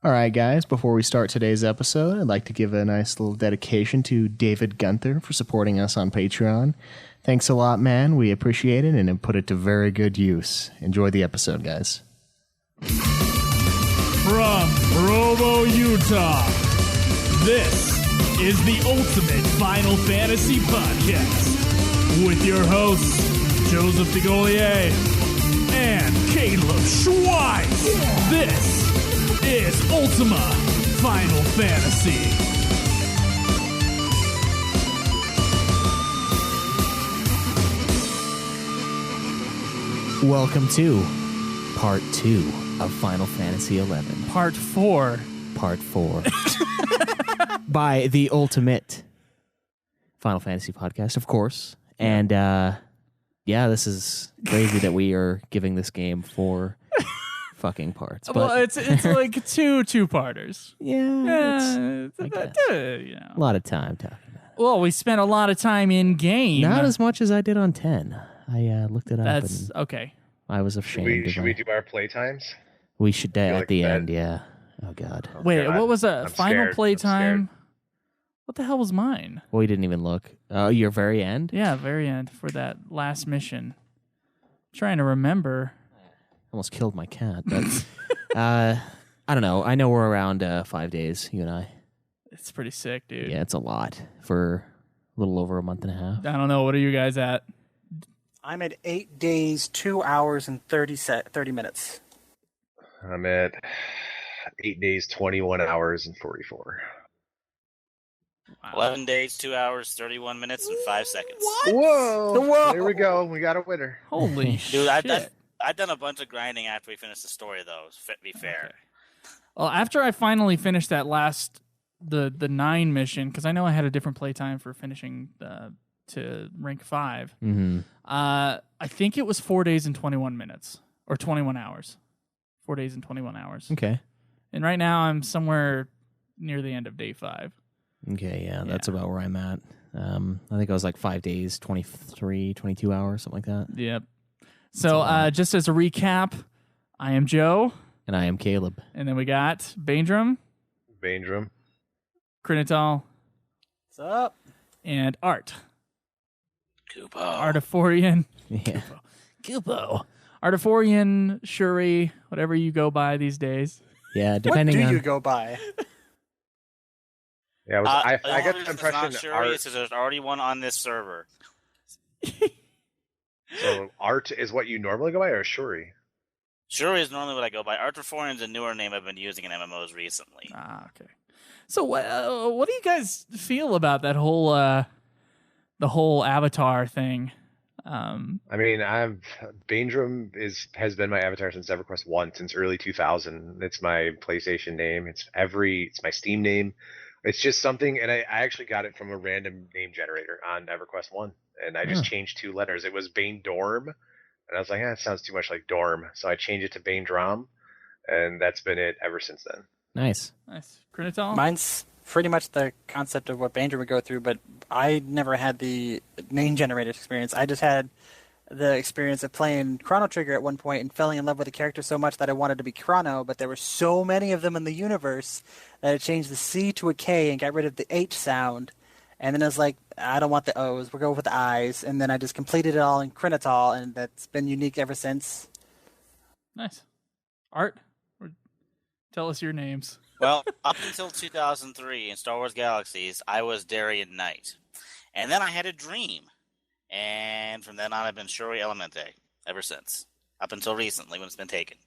All right, guys, before we start today's episode, I'd like to give a nice little dedication to David Gunther for supporting us on Patreon. Thanks a lot, man. We appreciate it and have put it to very good use. Enjoy the episode, guys. From Provo, Utah, this is the Ultimate Final Fantasy Podcast with your hosts, Joseph DeGolier and Caleb Schweiss. This is Ultima Final Fantasy. Welcome to Part 2 of Final Fantasy XI. Part 4. Part 4. By the Ultimate Final Fantasy Podcast, of course. And, yeah, this is crazy that we are giving this game 4 fucking parts. But Well, it's like two-parters. yeah, I guess. You know. A lot of time talking about it. Well, we spent a lot of time in game. Not as much as I did on 10. I looked it up That's and okay. I was ashamed. Should we do our playtimes? We should feel at like the that- end, yeah. Oh, God. Wait, God, what was a I'm final scared. playtime? What the hell was mine? Well, you didn't even look. Oh, your very end? Yeah, very end for that last mission. Trying to remember. Almost killed my cat, but I don't know. I know we're around 5 days, you and I. It's pretty sick, dude. Yeah, it's a lot for a little over a month and a half. I don't know. What are you guys at? I'm at 8 days, 2 hours, and 30 minutes. I'm at 8 days, 21 hours, and 44. Wow. 11 days, 2 hours, 31 minutes, and 5 seconds. Whoa! There we go. We got a winner. Holy Dude, shit. I've done a bunch of grinding after we finished the story, though, to be fair. Well, after I finally finished that last, the 9 mission, because I know I had a different playtime for finishing to rank 5. Mm-hmm. I think it was 4 days and 21 minutes. Or 21 hours. 4 days and 21 hours. Okay. And right now I'm somewhere near the end of day 5. Okay, yeah, that's about where I'm at. I think I was like 5 days, 23, 22 hours, something like that. Yep. So just as a recap, I am Joe. And I am Caleb. And then we got Banedrom, Banedrom. Krinital, What's up? and Art. Kupo. Artiforian. Yeah. Kupo. Artiforian, Shuri, whatever you go by these days. Yeah, What depending do on... you go by? Yeah, I got the It's impression not Shuri, Art. it's 'cause there's already one on this server. So Art is what you normally go by, or Shuri? Shuri is normally what I go by. Artiforian is a newer name I've been using in MMOs recently. Ah, okay. So what do you guys feel about that whole the whole Avatar thing? I mean, Banedrom has been my avatar since EverQuest 1, since early 2000. It's my PlayStation name. It's my Steam name. It's just something, and I actually got it from a random name generator on EverQuest 1, and I just changed 2 letters. It was Banedorm, and I was like, it sounds too much like Dorm, so I changed it to Banedrom, and that's been it ever since then. Nice. Nice. Krinital? Mine's pretty much the concept of what Banjo would go through, but I never had the name generator experience. I just had the experience of playing Chrono Trigger at one point and falling in love with the character so much that I wanted to be Chrono, but there were so many of them in the universe that I changed the C to a K and got rid of the H sound. And then I was like, I don't want the O's, we'll go with the I's. And then I just completed it all in Krinital, and that's been unique ever since. Nice. Art? Tell us your names. Well, up until 2003 in Star Wars Galaxies, I was Darien Knight. And then I had a dream. And from then on, I've been Shuri Elemente ever since. Up until recently when it's been taken.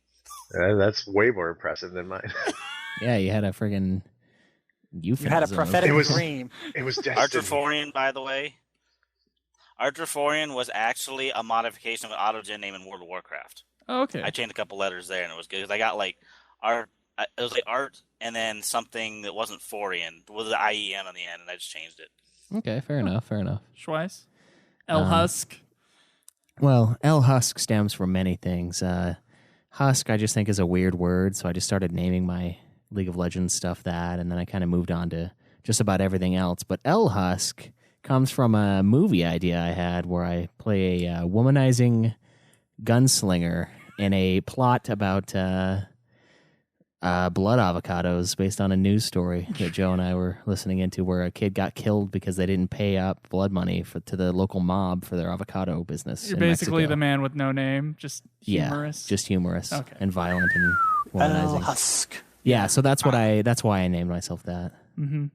That's way more impressive than mine. Yeah, you had a friggin' euphemism. You had a prophetic It was- dream. It was destiny. Artiforian, by the way. Artiforian was actually a modification of an autogen name in World of Warcraft. Oh, okay. I changed a couple letters there, and it was good. 'Cause I got like art. It was like art, and then something that wasn't Forian with the IEN on the end, and I just changed it. Okay, fair enough. Schweiss? El Husk? Well, El Husk stems from many things. Husk, I just think, is a weird word, so I just started naming my League of Legends stuff that, and then I kind of moved on to just about everything else. But El Husk comes from a movie idea I had where I play a womanizing gunslinger in a plot about Blood avocados, based on a news story that Joe and I were listening into, where a kid got killed because they didn't pay up blood money to the local mob for their avocado business. You're in basically Mexico. the man with no name, just humorous. Yeah, just humorous Okay. and violent and womanizing. Husk. Yeah, so that's why I named myself that. Mm-hmm.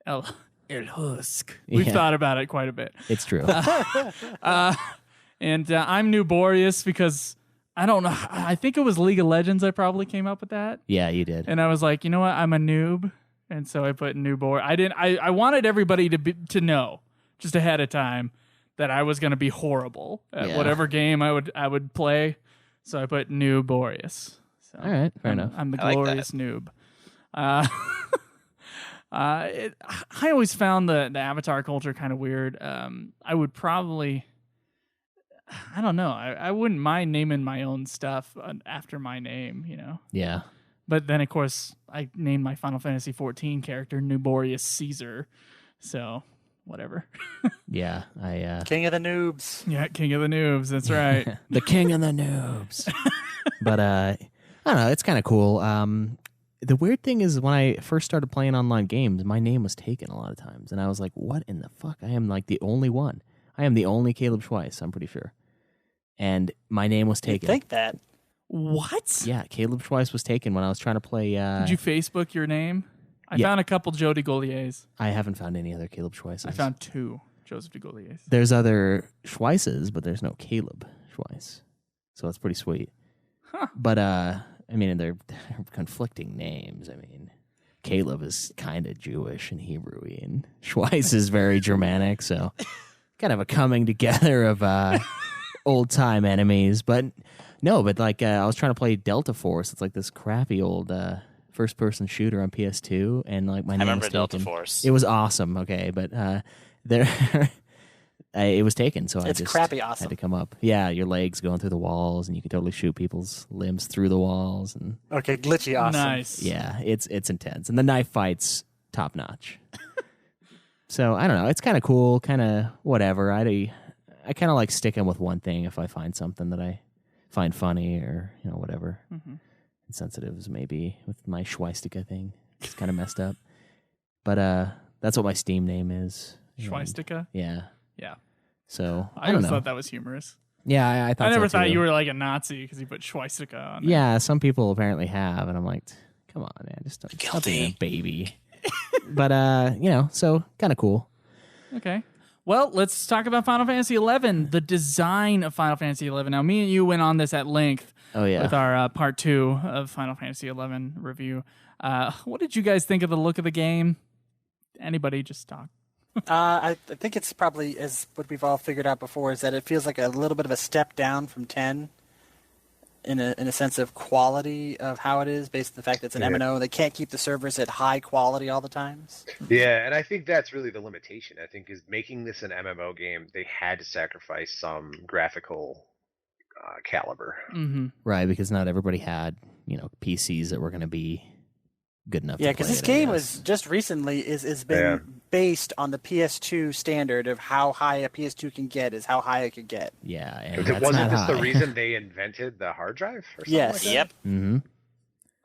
El Husk. We've thought about it quite a bit. It's true. And I'm Nuborius because I don't know. I think it was League of Legends I probably came up with that. Yeah, you did. And I was like, you know what? I'm a noob. And so I put Nubor. I wanted everybody to know just ahead of time that I was going to be horrible at whatever game I would play. So I put Nuborius. So All right, fair enough. I'm the I like glorious noob. I always found the avatar culture kind of weird. I would probably, I don't know. I wouldn't mind naming my own stuff after my name, you know. Yeah. But then, of course, I named my Final Fantasy XIV character Nuborius Caesar. So, whatever. Yeah, King of the noobs. Yeah, King of the Noobs. That's right. the king of the noobs. But I don't know. It's kind of cool. The weird thing is when I first started playing online games, my name was taken a lot of times, and I was like, "What in the fuck? I am like the only one. I am the only Caleb Schweiss. I'm pretty sure." And my name was You taken. think that? What? Yeah, Caleb Schweiss was taken when I was trying to play. Did you Facebook your name? I Yeah. found a couple Joe de Gauliers. I haven't found any other Caleb Schweisses. I found 2 Joseph de Gauliers. There's other Schweisses, but there's no Caleb Schweiss. So it's pretty sweet. Huh. But I mean, they're conflicting names. I mean, Caleb is kind of Jewish and Hebrew-y, and Schweiss is very Germanic, so kind of a coming together of old-time enemies. But no, like I was trying to play Delta Force. It's like this crappy old first-person shooter on PS2, and like my I name remember was Delta taken. Force. It was awesome, okay, but there it was taken, so I It's just crappy had awesome. to come up. Yeah, your legs going through the walls, and you can totally shoot people's limbs through the walls, and Okay, glitchy awesome. Nice. yeah, it's intense, and the knife fights top notch. So I don't know, it's kind of cool, kind of whatever. I kind of like sticking with one thing if I find something that I find funny or whatever. Mm-hmm. Insensitives maybe with my Schweistica thing. It's kind of messed up, but that's what my Steam name is. And, Schweistica? yeah. Yeah. So I I don't always know. thought that was humorous. Yeah, I thought. I never so thought too. you were like a Nazi because you put Schweistica on there. Yeah, some people apparently have, and I'm like, come on, man, just stop being a baby. But so kind of cool. Okay. Well, let's talk about Final Fantasy XI, the design of Final Fantasy XI. Now, me and you went on this at length Oh yeah, with our part 2 of Final Fantasy XI review. What did you guys think of the look of the game? Anybody just talk. I think it's probably, as what we've all figured out before, is that it feels like a little bit of a step down from 10 in a sense of quality of how it is, based on the fact that it's an MMO. They can't keep the servers at high quality all the times. Yeah, and I think that's really the limitation. I think is making this an MMO game, they had to sacrifice some graphical caliber. Mm-hmm. right, because not everybody had PCs that were going to be good enough. Yeah, to because play this it, I game guess. was just recently is been based on the PS2 standard of how high a PS2 can get is how high it could get. Yeah, and that's Wasn't not this the high. reason they invented the hard drive? Or something Yes. Like that? Yep. Mm-hmm.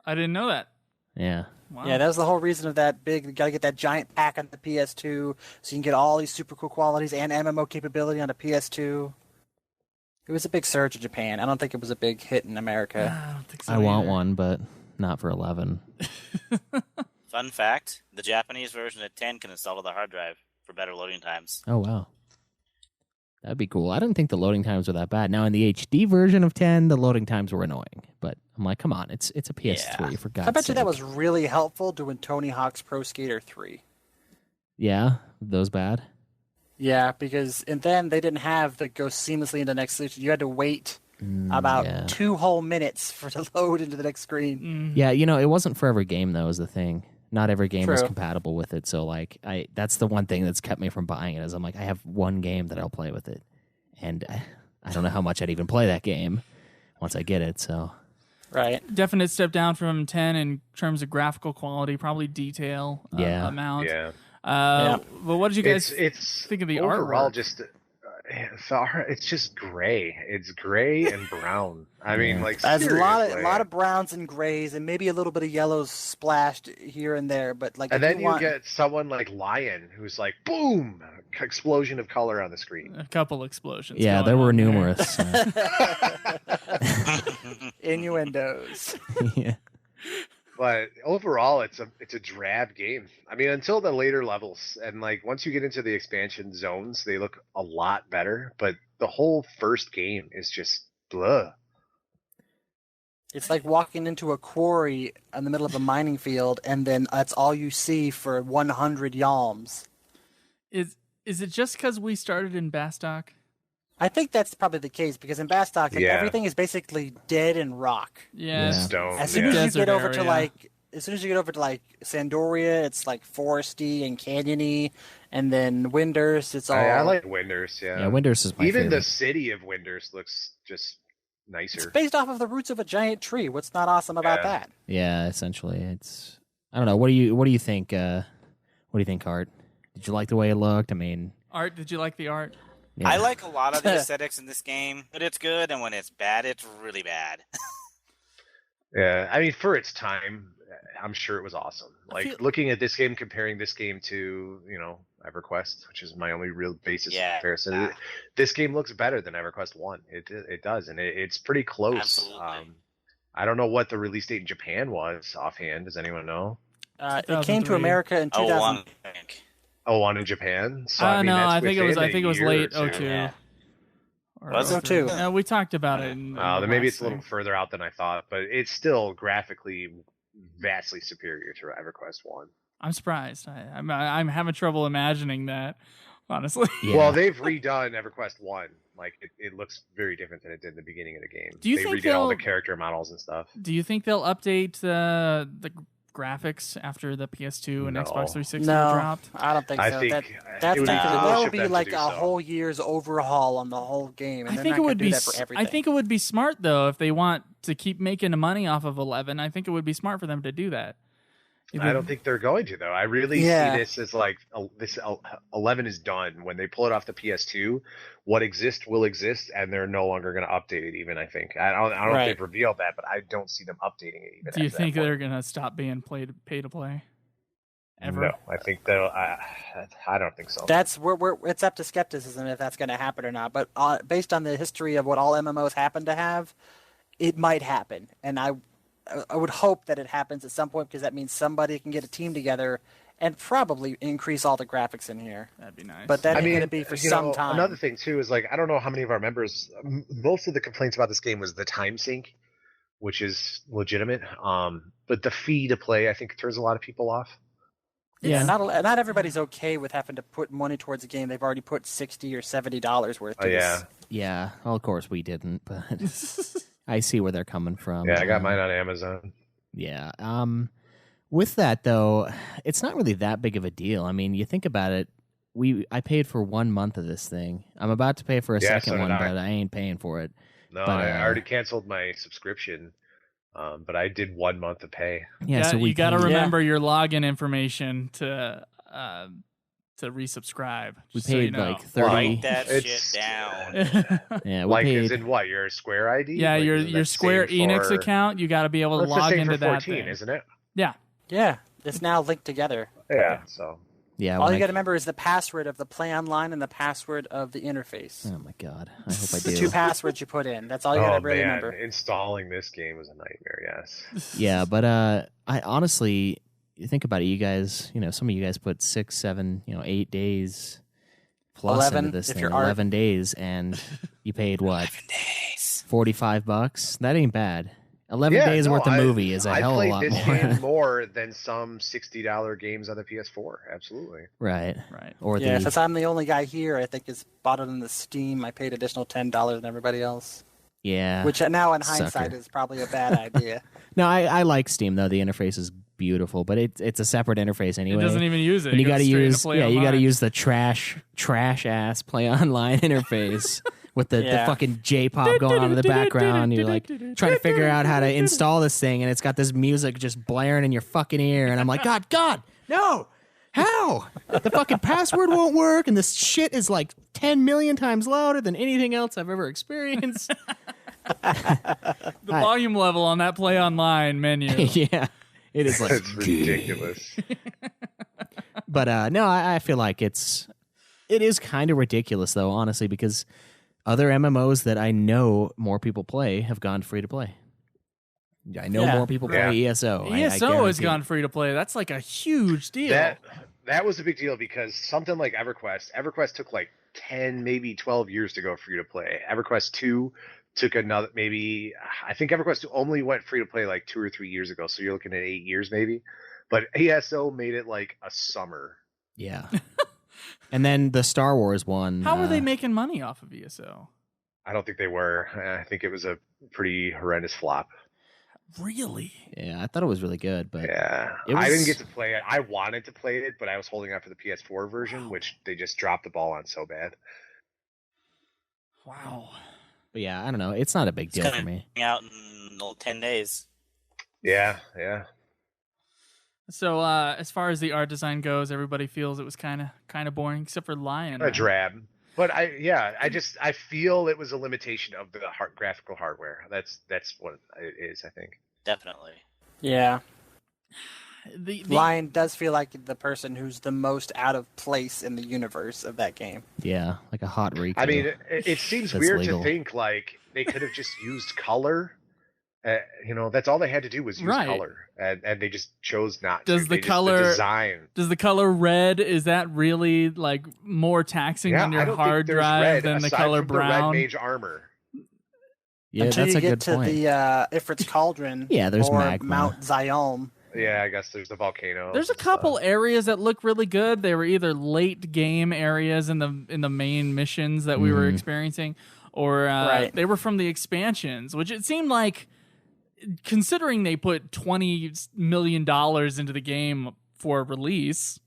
I didn't know that. Yeah. Wow. Yeah, that was the whole reason of that big. You got to get that giant pack on the PS2 so you can get all these super cool qualities and MMO capability on the PS2. It was a big surge in Japan. I don't think it was a big hit in America. I don't think so I want either. one, but not for 11. Fun fact: the Japanese version of 10 can install to the hard drive for better loading times. Oh wow, that'd be cool. I didn't think the loading times were that bad. Now in the HD version of 10, the loading times were annoying, but I'm like, come on, it's a PS3 for God's I bet you sake. that was really helpful doing Tony Hawk's Pro Skater 3. Yeah, those bad. Yeah, because and then they didn't have the go seamlessly into the next solution. You had to wait about yeah. 2 whole minutes for it to load into the next screen. Mm. Yeah, it wasn't for every game though. Is the thing. Not every game was True. compatible with it. So like, that's the one thing that's kept me from buying it. Is I'm like, I have one game that I'll play with it, and I don't know how much I'd even play that game once I get it. So Right. Definite step down from 10 in terms of graphical quality, probably detail Yeah. amount. Yeah. But what did you guys It's think of the overall artwork? just it's just gray. It's gray and brown. I mean, like There's a seriously. lot of browns and grays, and maybe a little bit of yellows splashed here and there. But like, And if then you want... get someone like Lion, who's like, boom, explosion of color on the screen. A couple explosions. Yeah, going there were on numerous. innuendos. Yeah. But overall, it's a drab game. I mean, until the later levels, and like once you get into the expansion zones, they look a lot better. But the whole first game is just blah. It's like walking into a quarry in the middle of a mining field, and then that's all you see for 100 yalms. Is it just because we started in Bastock? I think that's probably the case, because in Bastock, like, everything is basically dead and rock. Yeah. Stone. As soon as you Desert get over to area. Sandoria, it's like foresty and canyony, and then Windurst, it's all. I like Windurst. Yeah, Yeah, Windurst is my Even favorite. the city of Windurst looks just It's nicer. based off of the roots of a giant tree. What's not awesome about Yeah. that? Yeah, essentially, it's. I don't know. What do you think? What do you think, Art? Did you like the way it looked? I mean, Art, did you like the art? yeah. I like a lot of the aesthetics in this game, but it's good, and when it's bad, it's really bad. Yeah, I mean, for its time, I'm sure it was awesome. Like feel- looking at this game, comparing this game to EverQuest, which is my only real basis of comparison. This game looks better than EverQuest 1. It does, and it's pretty close. Absolutely. I don't know what the release date in Japan was offhand. Does anyone know? It came to 2003. America in 2000. 01, I think. Oh, one in Japan. So No, that's I think it was. I within think it was a year late or two. 02. Yeah. Or Was it? 03. 02? No, we talked about it. In the Then maybe last it's a little thing. further out than I thought, but it's still graphically vastly superior to EverQuest 1. I'm surprised. I'm having trouble imagining that, honestly. Yeah. Well, they've redone EverQuest 1. Like, it looks very different than it did in the beginning of the game. Do you they think redid all the they'll- character models and stuff. Do you think they'll update the graphics after the PS2 and No. Xbox 360 No, dropped? I don't think I so. think That's it would be that foolish would of be them to like do a so. whole year's overhaul on the whole game. And I they're think not it would gonna do be. that for everything. I think it would be smart though if they want to keep making the money off of 11. I think it would be smart for them to do that. I don't think they're going to, though. I really see this as like this 11 is done. When they pull it off the PS2, what exists will exist, and they're no longer going to update it. Even I think I don't know if they've revealed that, but I don't see them updating it. Even Do you after think that they're point. gonna stop being pay to play? Ever? No, I think they'll. I don't think so. That's where it's up to skepticism if that's going to happen or not. But based on the history of what all MMOs happen to have, it might happen, and I would hope that it happens at some point, because that means somebody can get a team together and probably increase all the graphics in here. That'd be nice. But that ain't going to be for some time. Another thing too is, like, I don't know how many of our members. Most of the complaints about this game was the time sink, which is legitimate. But the fee to play, I think, turns a lot of people off. Yeah, not everybody's okay with having to put money towards a game they've already put $60 or $70 worth. Oh yeah, Yeah, well, of course we didn't, but I see where they're coming from. yeah. I got mine on Amazon. Yeah. With that though, it's not really that big of a deal. I mean, you think about it. I paid for 1 month of this thing. I'm about to pay for a second so one, did I. but I ain't paying for it. No, But, I already canceled my subscription, but I did 1 month of pay. Yeah, so you got to paid- remember your login information to resubscribe. We just so you paid know. like 30. Write that It's- shit down. Yeah, we Like, paid. is in what, your Square ID? Yeah, Like, your is that Square same Enix for- account. You got to be able to Well, it's the log same into for that 14, thing. isn't it? Yeah. Yeah, it's now linked together. Yeah. So Yeah, All when you I- got to remember is the password of the Play Online and the password of the interface. Oh my god! I hope I The do. 2 passwords you put in. That's all you got to really remember. installing this game was a nightmare. Yes. Yeah, but I honestly, you think about it. You guys, some of you guys put 6, 7, 8 days plus 11 into this if thing. you're Art. 11 days, and you paid what? Days. $45. That ain't bad. 11 days worth of movie is a hell of a lot I played this more. game more than some $60 games on the PS4. Absolutely. Right. Right. Or Yeah, the since I'm the only guy here, I think it's bought it in the Steam. I paid additional $10 than everybody else, yeah. which now in Sucker. hindsight is probably a bad idea. No, I like Steam though. The interface is beautiful, but it's a separate interface It anyway. doesn't even use it. And you got to use Play you got to Online. use the trash ass Play Online interface with the Yeah. fucking J-pop going on in the background. You're like trying to figure out how to install this thing, and it's got this music just blaring in your fucking ear, and I'm like, God, no, How? The fucking password won't work, and this shit is like 10 million times louder than anything else I've ever experienced. The volume level on that Play Online menu. Yeah. It is like It's ridiculous. But no, I feel like it is kind of ridiculous though, honestly, because other MMOs that I know more people play have gone free to play. I know more people play ESO. ESO has gone free to play. That's like a huge deal. That was a big deal because something like EverQuest took like 10, maybe 12 years to go free to play. EverQuest 2 took another, maybe, I think EverQuest 2 only went free to play like 2 or 3 years ago. So you're looking at 8 years maybe. But ESO made it like a summer. Yeah. And then the Star Wars one. How were they making money off of ESO? I don't think they were. I think it was a pretty horrendous flop. Really? Yeah, I thought it was really good, but Yeah, I didn't get to play it. I wanted to play it, but I was holding out for the PS4 version, which they just dropped the ball on so bad. Wow. But yeah, I don't know. It's not a big deal for me. Out in 10 days. Yeah. So as far as the art design goes, everybody feels it was kind of boring, except for Lion. A drab. But I feel it was a limitation of the graphical hardware. That's what it is, I think. Definitely. Yeah. The Lion does feel like the person who's the most out of place in the universe of that game. Yeah, like a hot Riku. I mean, it seems That's weird legal. to think like they could have just used color. That's all they had to do was use color, and they just chose not to. The design? Does the color red, is that really like more taxing on your hard drive than the color brown? The red mage armor. Yeah, Until that's you a get good to point. the Ifrit's Cauldron. Yeah, there's or magma. Mount Zion. Yeah, I guess there's the volcano. There's a couple areas that look really good. They were either late game areas in the main missions that we were experiencing, or they were from the expansions, which it seemed like, considering they put $20 million into the game for release,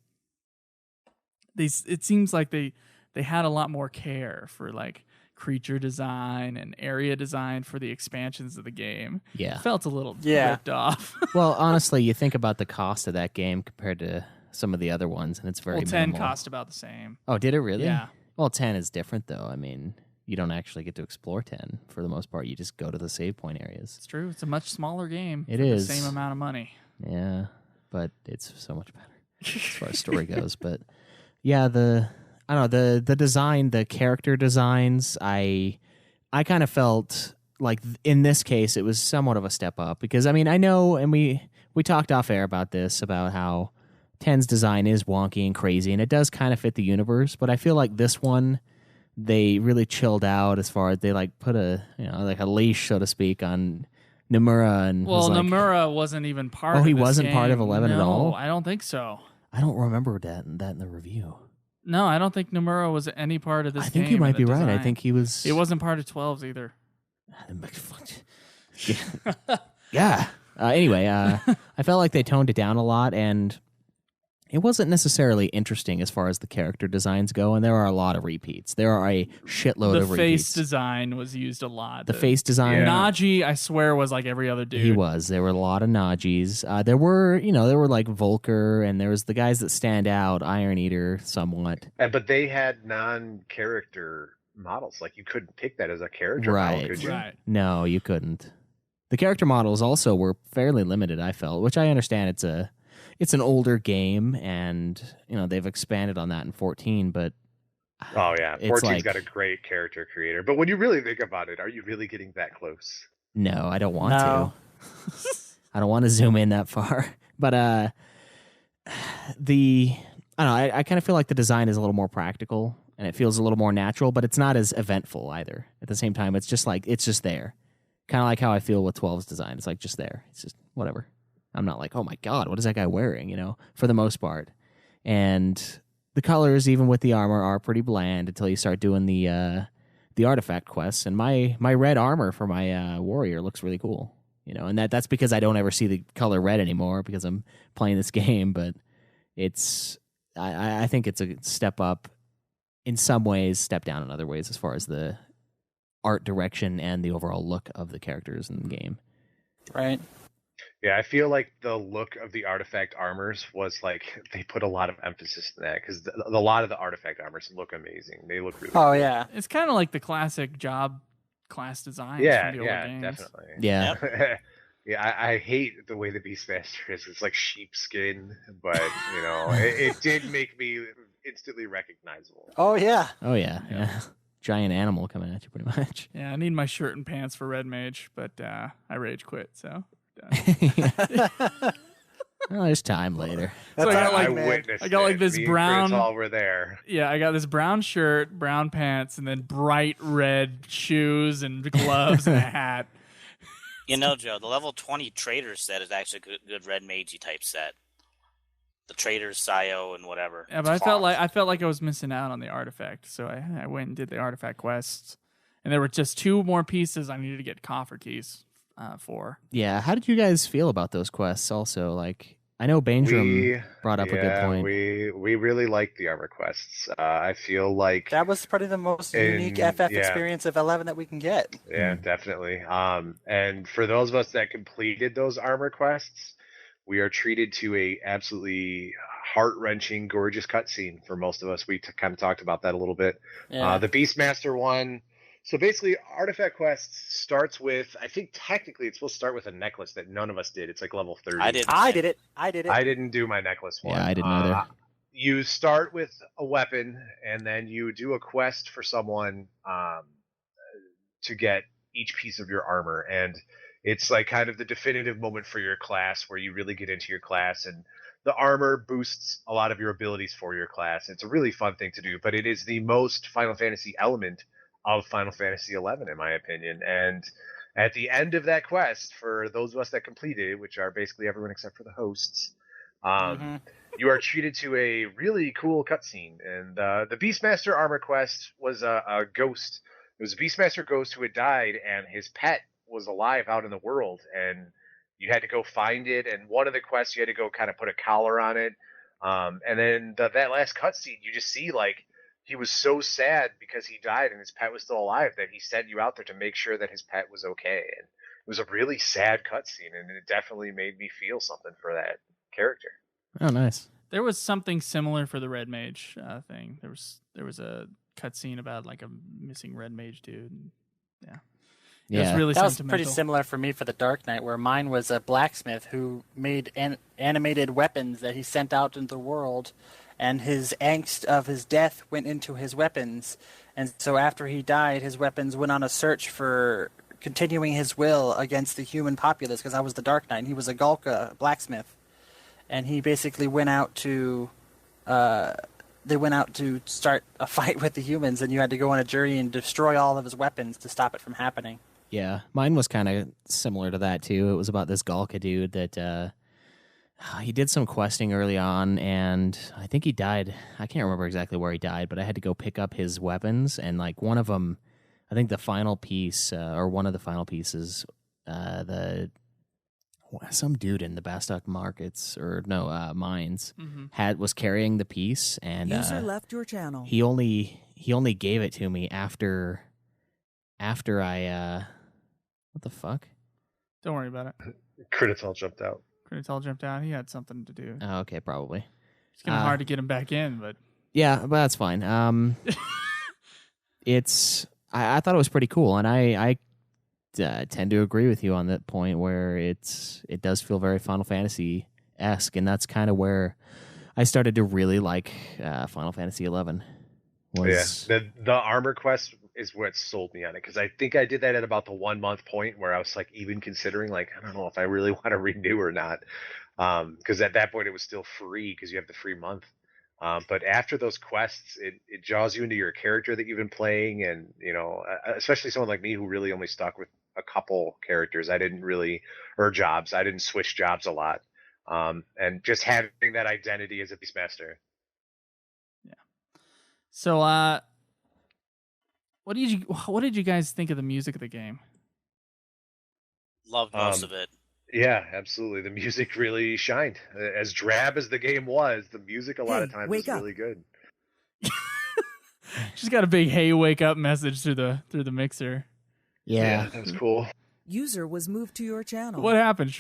it seems like they had a lot more care for like creature design and area design for the expansions of the game. Yeah. It felt a little ripped off. Well, honestly, you think about the cost of that game compared to some of the other ones, and it's very 10 minimal. cost about the same. Oh, did it really? Yeah. Well, 10 is different, though. I mean, you don't actually get to explore 10 for the most part. You just go to the save point areas. It's true. It's a much smaller game. It for is. the same amount of money. Yeah, but it's so much better as far as story goes. But yeah, the design, the character designs, I kind of felt like in this case it was somewhat of a step up because I mean I know, and we talked off air about this, about how 10's design is wonky and crazy, and it does kind of fit the universe. But I feel like this one, they really chilled out as far as they like put a like a leash, so to speak, on Nomura. And Nomura wasn't even part. Oh, of he this wasn't game. part of 11 at all? No, I don't think so. I don't remember that in the review. No, I don't think Nomura was any part of this game. I think you might be right. I design. think he was. He wasn't part of 12's either. Yeah. Anyway, I felt like they toned it down a lot, and it wasn't necessarily interesting as far as the character designs go, and there are a lot of repeats. There are a shitload of repeats. The face design was used a lot. The face design. Naji, I swear, was like every other dude. He was. There were a lot of Najis. There were like Volker, and there was the guys that stand out, Iron Eater, somewhat. But they had non-character models. Like you couldn't pick that as a character model, could you? Right. No, you couldn't. The character models also were fairly limited, I felt, which I understand it's an older game, and they've expanded on that in 14, but oh yeah, 14's like, got a great character creator. But when you really think about it, are you really getting that close? No, I don't want to. I don't want to zoom in that far. But I don't know, I kind of feel like the design is a little more practical, and it feels a little more natural, but it's not as eventful either. At the same time, it's just there. Kind of like how I feel with 12's design. It's like just there. It's just whatever. I'm not like, oh my God, what is that guy wearing? For the most part. And the colors, even with the armor, are pretty bland until you start doing the artifact quests. And my red armor for my warrior looks really cool. And that's because I don't ever see the color red anymore because I'm playing this game. But I think it's a step up in some ways, step down in other ways as far as the art direction and the overall look of the characters in the game. Right. Yeah, I feel like the look of the artifact armors was like they put a lot of emphasis in that because a lot of the artifact armors look amazing. They look really Oh cool. yeah. It's kind of like the classic job class designs Yeah, from the older yeah, games. definitely. Yeah. Yep. Yeah, I hate the way the Beastmaster is. It's like sheepskin, but it did make me instantly recognizable. Oh yeah. Oh yeah. Giant animal coming at you, pretty much. Yeah, I need my shirt and pants for Red Mage, but I rage quit, so. Well, there's time later. So I got I like witnessed I got like it. this Me brown. and Krinital were there. Yeah, I got this brown shirt, brown pants, and then bright red shoes and gloves and a hat. You know, Joe, the level 20 trader set is actually a good red magey type set. The traders, Sayo, and whatever. Yeah, but I felt like I was missing out on the artifact, so I went and did the artifact quests, and there were just 2 more pieces I needed to get coffer keys for. Yeah. How did you guys feel about those quests? Also, like I know Banedrom brought up a good point. We really like the armor quests. I feel like That was probably the most unique FF experience of 11 that we can get. Yeah, definitely. And for those of us that completed those armor quests, we are treated to a absolutely heart-wrenching, gorgeous cutscene for most of us. We kind of talked about that a little bit. Yeah. The Beastmaster one. So basically, Artifact Quest starts with, I think technically it's supposed to start with a necklace that none of us did. It's like level 30. I did. I did it. I didn't do my necklace one. Yeah, I didn't either. You start with a weapon, and then you do a quest for someone to get each piece of your armor. And it's like kind of the definitive moment for your class where you really get into your class, and the armor boosts a lot of your abilities for your class. It's a really fun thing to do, but it is the most Final Fantasy element of Final Fantasy XI, in my opinion. And at the end of that quest, for those of us that completed it, which are basically everyone except for the hosts, you are treated to a really cool cutscene. And the Beastmaster armor quest was a ghost. It was a Beastmaster ghost who had died, and his pet was alive out in the world, and you had to go find it. And one of the quests, you had to go kind of put a collar on it. And then that last cutscene, you just see like he was so sad because he died and his pet was still alive that he sent you out there to make sure that his pet was okay. And it was a really sad cutscene, and it definitely made me feel something for that character. Oh, nice. There was something similar for the Red Mage thing. There was a cutscene about like a missing Red Mage dude. And, yeah. It was really that was sentimental. pretty similar for me for the Dark Knight, where mine was a blacksmith who made animated weapons that he sent out into the world, and his angst of his death went into his weapons. And so after he died, his weapons went on a search for continuing his will against the human populace, because I was the Dark Knight, and he was a Galka blacksmith. And he basically went out to... they went out to start a fight with the humans, and you had to go on a journey and destroy all of his weapons to stop it from happening. Yeah, mine was kind of similar to that too. It was about this Galka dude that he did some questing early on, and I think he died. I can't remember exactly where he died, but I had to go pick up his weapons, and like one of them, I think the final piece or one of the final pieces, some dude in the Bastock markets or mines was carrying the piece, and user left your channel. He only gave it to me after I what the fuck? Don't worry about it. Krinital jumped out. Krinital jumped out. He had something to do. Oh, okay, probably. It's kind of hard to get him back in, but yeah, but that's fine. I thought it was pretty cool, and I tend to agree with you on that point where it does feel very Final Fantasy-esque, and that's kind of where I started to really like Final Fantasy XI. The armor quest is what sold me on it, because I think I did that at about the 1 month point where I was like even considering like I don't know if I really want to renew or not, because at that point it was still free because you have the free month. But after those quests, it draws you into your character that you've been playing, and especially someone like me who really only stuck with a couple characters. I didn't switch jobs a lot, and just having that identity as a Beastmaster. Yeah. So, what did you guys think of the music of the game? Loved most of it. Yeah, absolutely. The music really shined. As drab as the game was, the music a lot of times was really good. She's got a big "Hey, wake up" message through the mixer. Yeah, that was cool. User was moved to your channel. What happened?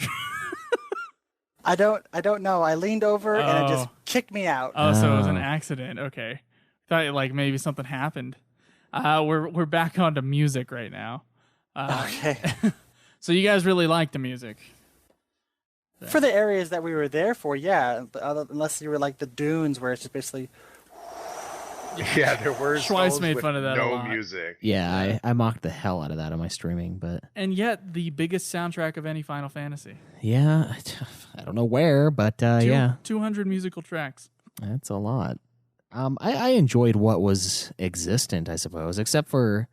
I don't know. I leaned over and it just kicked me out. Oh, so it was an accident. Okay. Thought like maybe something happened. We're back onto music right now. Okay. So you guys really like the music? For the areas that we were there for, yeah. Unless you were like the dunes where it's just basically. Yeah, there were Schweiss songs made with fun of that a no lot. music. Yeah, I mocked the hell out of that on my streaming, but And yet the biggest soundtrack of any Final Fantasy. yeah, I don't know where, but yeah, 200 musical tracks. that's a lot. I enjoyed what was existent, I suppose, except for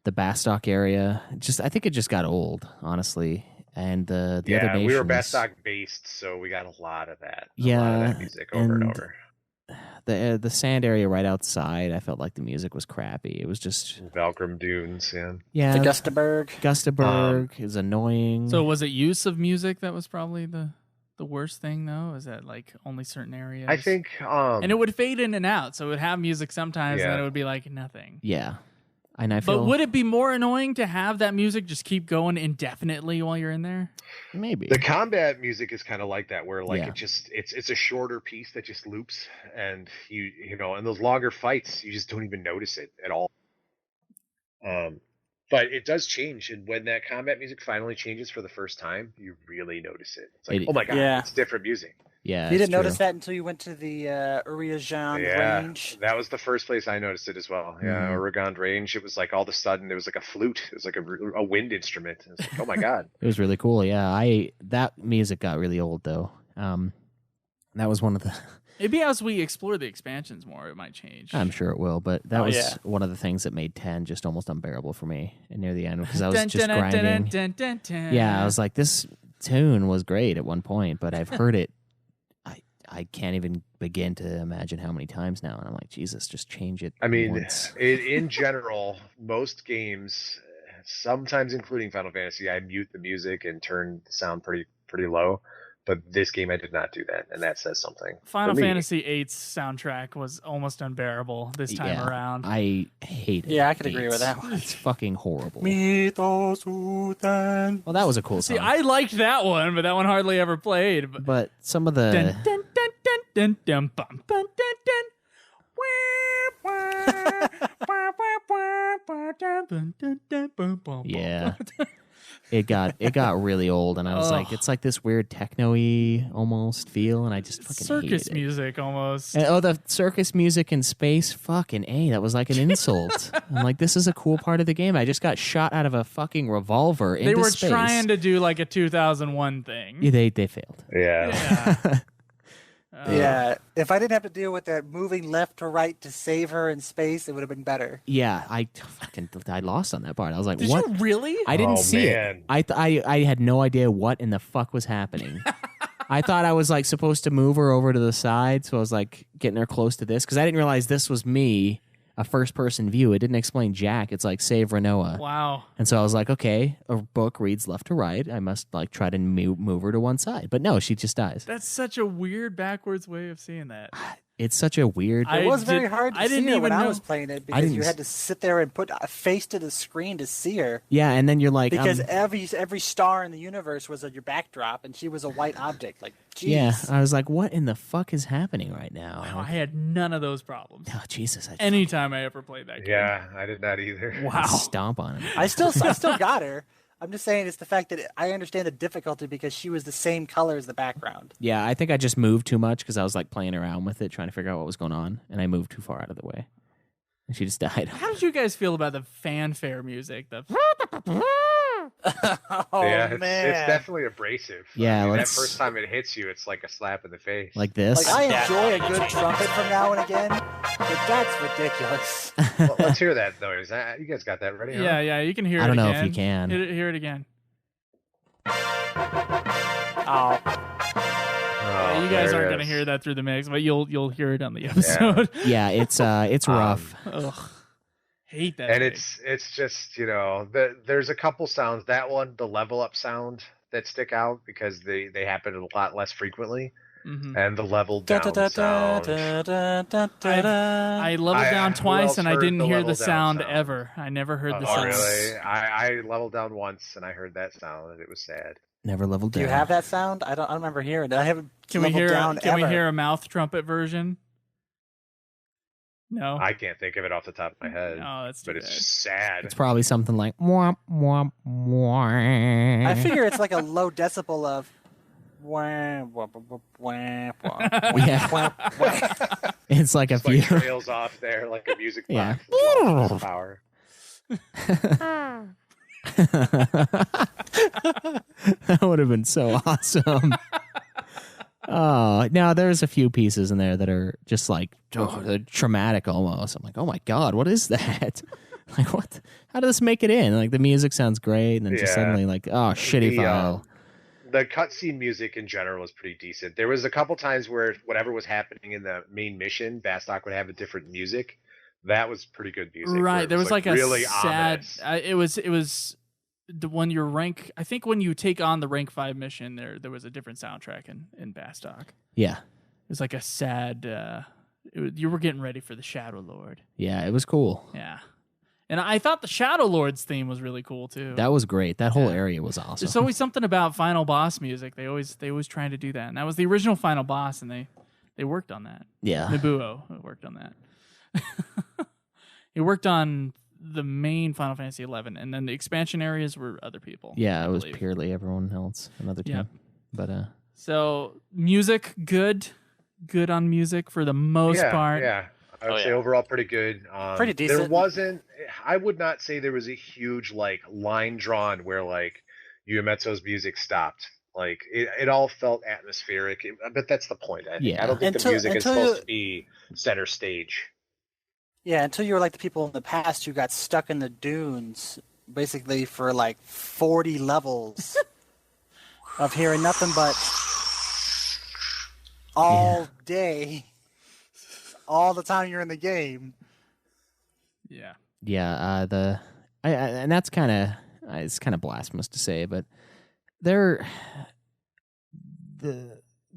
the Bastock area. I think it just got old, honestly. And the other nations. We were Bastock based, so we got a lot of that. A lot Yeah, of that music over and over. The sand area right outside, I felt like the music was crappy. It was just Valgrim Dunes, yeah. The Gustaberg is annoying. So was it use of music that was probably the worst thing, though? Is that like only certain areas? I think. And it would fade in and out, so it would have music sometimes, and then it would be like nothing. Yeah. And I feel, but would it be more annoying to have that music just keep going indefinitely while you're in there? Maybe. The combat music is kind of like that, where like Yeah. it's a shorter piece that just loops, and you know, in those longer fights, you just don't even notice it at all. But it does change, and when that combat music finally changes for the first time, you really notice it. It's like, oh my god, it's different music. Yeah, you didn't notice that until you went to the Uriajan range. That was the first place I noticed it as well. Yeah, Uriajan range. It was like all of a sudden, it was like a flute. It was like a wind instrument. It was like, oh my god. It was really cool. Yeah, that music got really old though. That was one of the. Maybe as we explore the expansions more, it might change. I'm sure it will, but that was one of the things that made 10 just almost unbearable for me near the end because I was just grinding. Yeah, I was like, this tune was great at one point, but I've heard it. I can't even begin to imagine how many times now, and I'm like, Jesus, just change it. I mean, once. in general, most games, sometimes including Final Fantasy, I mute the music and turn the sound pretty low. But this game, I did not do that, and that says something. Final Fantasy VIII's soundtrack was almost unbearable this time around. I hate it. Yeah, I could agree with that one. It's fucking horrible. Well, that was a cool song. See, I liked that one, but that one hardly ever played. But some of the... Yeah. It got really old, and I was like, it's like this weird techno-y almost feel, and I just fucking circus hated it. music almost. And, the circus music in space, fucking A, that was like an insult. I'm like, this is a cool part of the game. I just got shot out of a fucking revolver into space. They were trying to do like a 2001 thing. Yeah, they failed. Yeah. Yeah, if I didn't have to deal with that moving left to right to save her in space, it would have been better. Yeah, I lost on that part. I was like, Did what? you really? I didn't see it. I had no idea what in the fuck was happening. I thought I was like supposed to move her over to the side, so I was like getting her close to this because I didn't realize this was me, a first-person view. It didn't explain jack. It's like save Renoa. Wow. And so I was like, okay, a book reads left to right. I must like try to move her to one side. But no, she just dies. That's such a weird backwards way of seeing that. It's such a weird... It was very hard to see her when I was playing it because you s- had to sit there and put a face to the screen to see her. Yeah, and then you're like... Because every star in the universe was your backdrop, and she was a white object. Like, jeez. Yeah, I was like, what in the fuck is happening right now? Wow, I had none of those problems. Oh, Jesus. Anytime I ever played that game. Yeah, I did not either. Wow. Stomp on it. I still got her. I'm just saying it's the fact that I understand the difficulty because she was the same color as the background. Yeah, I think I just moved too much because I was like playing around with it, trying to figure out what was going on, and I moved too far out of the way. And she just died. How did you guys feel about the fanfare music? The Yeah, it's definitely abrasive. Yeah, I mean, that let's- first time it hits you, it's like a slap in the face. Like this? Like, I enjoy a good trumpet from now and again, but that's ridiculous. Well, let's hear that though. You guys got that ready? Huh? yeah, you can hear it I don't again. know if you can. Hear it again. Oh. Yeah, you guys aren't going to hear that through the mix, but you'll hear it on the episode. Yeah, it's rough. Ugh. Hate that. And thing. it's just, there's a couple sounds. That one, the level up sound that stick out because they happen a lot less frequently. Mm-hmm. And the level down sound. I leveled down who twice else and I heard didn't the hear level the down sound sound? ever. I never heard the Oh, sound. really? I leveled down once and I heard that sound and it was sad. Never leveled Do down. you have that sound? I don't remember hearing it. I haven't Can we leveled down Can we ever. hear a mouth trumpet version? No. I can't think of it off the top of my head. No, that's too but it's bad. just sad. It's probably something like mwah, mwah, mwah. I figure it's like a low decibel of. Wah, wah, wah, wah, wah, Yeah. wah, wah. It's like a It's few. like trails off there like a music Yeah. box. with lots of power. That would have been so awesome. Oh, now there's a few pieces in there that are just like they're traumatic almost. I'm like, oh my god, what is that? Like, what? How did this make it in? Like, the music sounds great, and then just Yeah. suddenly, like, oh, shitty file. The cutscene music in general was pretty decent. There was a couple times where whatever was happening in the main mission, Bastok would have a different music. That was pretty good music. where Right, it there was like really a sad. ominous. It was the when your rank. I think when you take on the rank 5 mission, there was a different soundtrack in Bastok. It Yeah. was like a sad. You were getting ready for the Shadow Lord. Yeah, it was cool. Yeah, and I thought the Shadow Lord's theme was really cool too. That was great. That whole area was awesome. There's always something about final boss music. They always trying to do that, and that was the original final boss, and they worked on that. Yeah. Nobou worked on that. He worked on the main Final Fantasy XI, and then the expansion areas were other people. Yeah, I it was believe. purely everyone else, another team. Yep. But So music, good on music for the most part. Yeah. I would say yeah. overall pretty good. Pretty decent. There wasn't. I would not say there was a huge like line drawn where like Uematsu's music stopped. Like it all felt atmospheric. But that's the point. I Yeah. don't think the Until- music is until supposed to be center stage. Yeah, until you were like the people in the past who got stuck in the dunes, basically for like 40 levels of hearing nothing but all day, all the time you're in the game. Yeah. yeah, and that's kind of it's kind of blasphemous to say, but the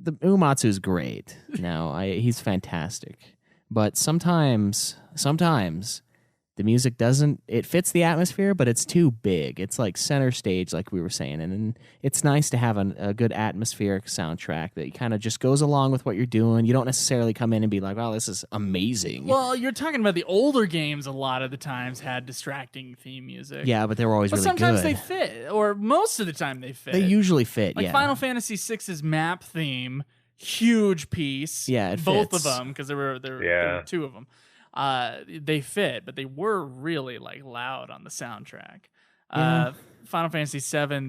Uematsu is great. He's fantastic, but sometimes the music doesn't. It fits the atmosphere, but it's too big. It's like center stage, like we were saying, and it's nice to have a good atmospheric soundtrack that kind of just goes along with what you're doing. You don't necessarily come in and be like, "Wow, this is amazing." Well, you're talking about the older games. A lot of the times had distracting theme music. Yeah, but they were always but really sometimes good. they fit, or most of the time they fit. They usually fit. like yeah. Final Fantasy VI's map theme, huge piece. Yeah, it both fits. of them because there were Yeah. two of them. They fit, but they were really like loud on the soundtrack. Final Fantasy VII,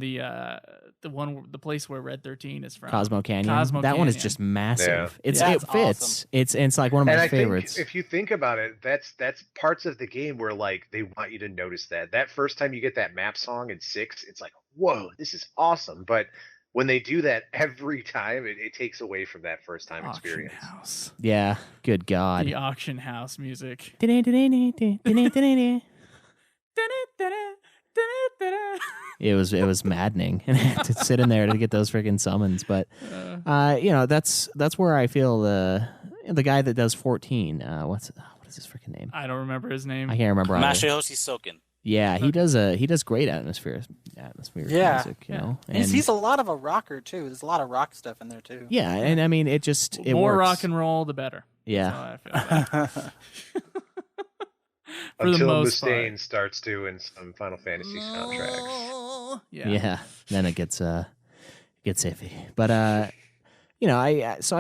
the place where Red 13 is from, Cosmo Canyon. Cosmo that one is Canyon. just massive. Yeah. It That's fits. awesome. It's like one of my And I favorites. think if you think about it, that's parts of the game where like they want you to notice that. That first time you get that map song in 6, it's like, whoa, this is awesome. But when they do that every time, it takes away from that first time Auction experience. House. Yeah, good God. The auction house music. It was maddening, and I had to sit in there to get those freaking summons. But that's where I feel the guy that does 14. What is his freaking name? I don't remember his name. I can't remember. either. Masahiro Soken. Yeah, he does great atmospheric Yeah. music. You know, and He's a lot of a rocker too. There's a lot of rock stuff in there too. yeah, and I mean it More works. rock and roll, the better. Yeah. That's how I feel. For the Until most Mustaine starts doing some Final Fantasy soundtracks. part. Yeah. Then it gets iffy. But I